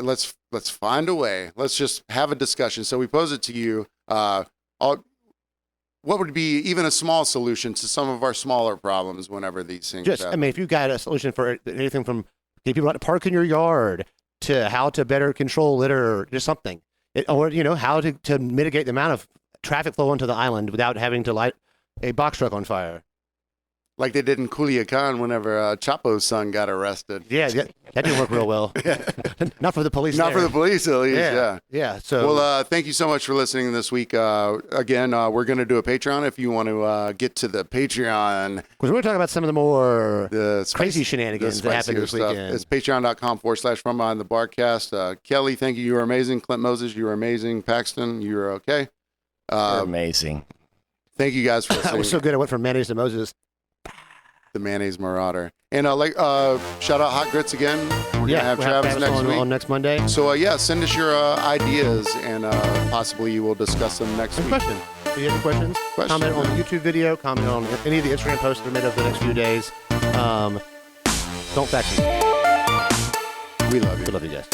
[SPEAKER 2] find a way. Let's just have a discussion. So we pose it to you. What would be even a small solution to some of our smaller problems whenever these things happen?
[SPEAKER 3] If you got a solution for anything from getting people not to park in your yard to how to better control litter, just something, or how to mitigate the amount of traffic flow onto the island without having to light a box truck on fire.
[SPEAKER 2] Like they did in Culiacan whenever Chapo's son got arrested.
[SPEAKER 3] Yeah, that didn't work real well. Not for the police.
[SPEAKER 2] Not for the police, at least. Yeah.
[SPEAKER 3] So,
[SPEAKER 2] well, thank you so much for listening this week. Again, we're going to do a Patreon if you want to get to the Patreon.
[SPEAKER 3] Because we're going to talk about some of the more
[SPEAKER 2] crazy
[SPEAKER 3] crazy shenanigans that happened this weekend.
[SPEAKER 2] It's patreon.com/From Behind the BarCast. Kelly, thank you. You were amazing. Clint Moses, you were amazing. Paxton, you were okay.
[SPEAKER 5] You're amazing.
[SPEAKER 2] Thank you guys for listening.
[SPEAKER 3] I was so good. I went from mayonnaise to Moses.
[SPEAKER 2] The Mayonnaise Marauder. And shout out Hot Grits again. We're going to have Travis next week.
[SPEAKER 3] On next Monday.
[SPEAKER 2] So, send us your ideas, and possibly you will discuss them next week.
[SPEAKER 3] Question. Do you have any questions? Comment on the YouTube video. Comment on any of the Instagram posts that are made over the next few days. Don't fact me.
[SPEAKER 2] We love you.
[SPEAKER 3] We love you guys.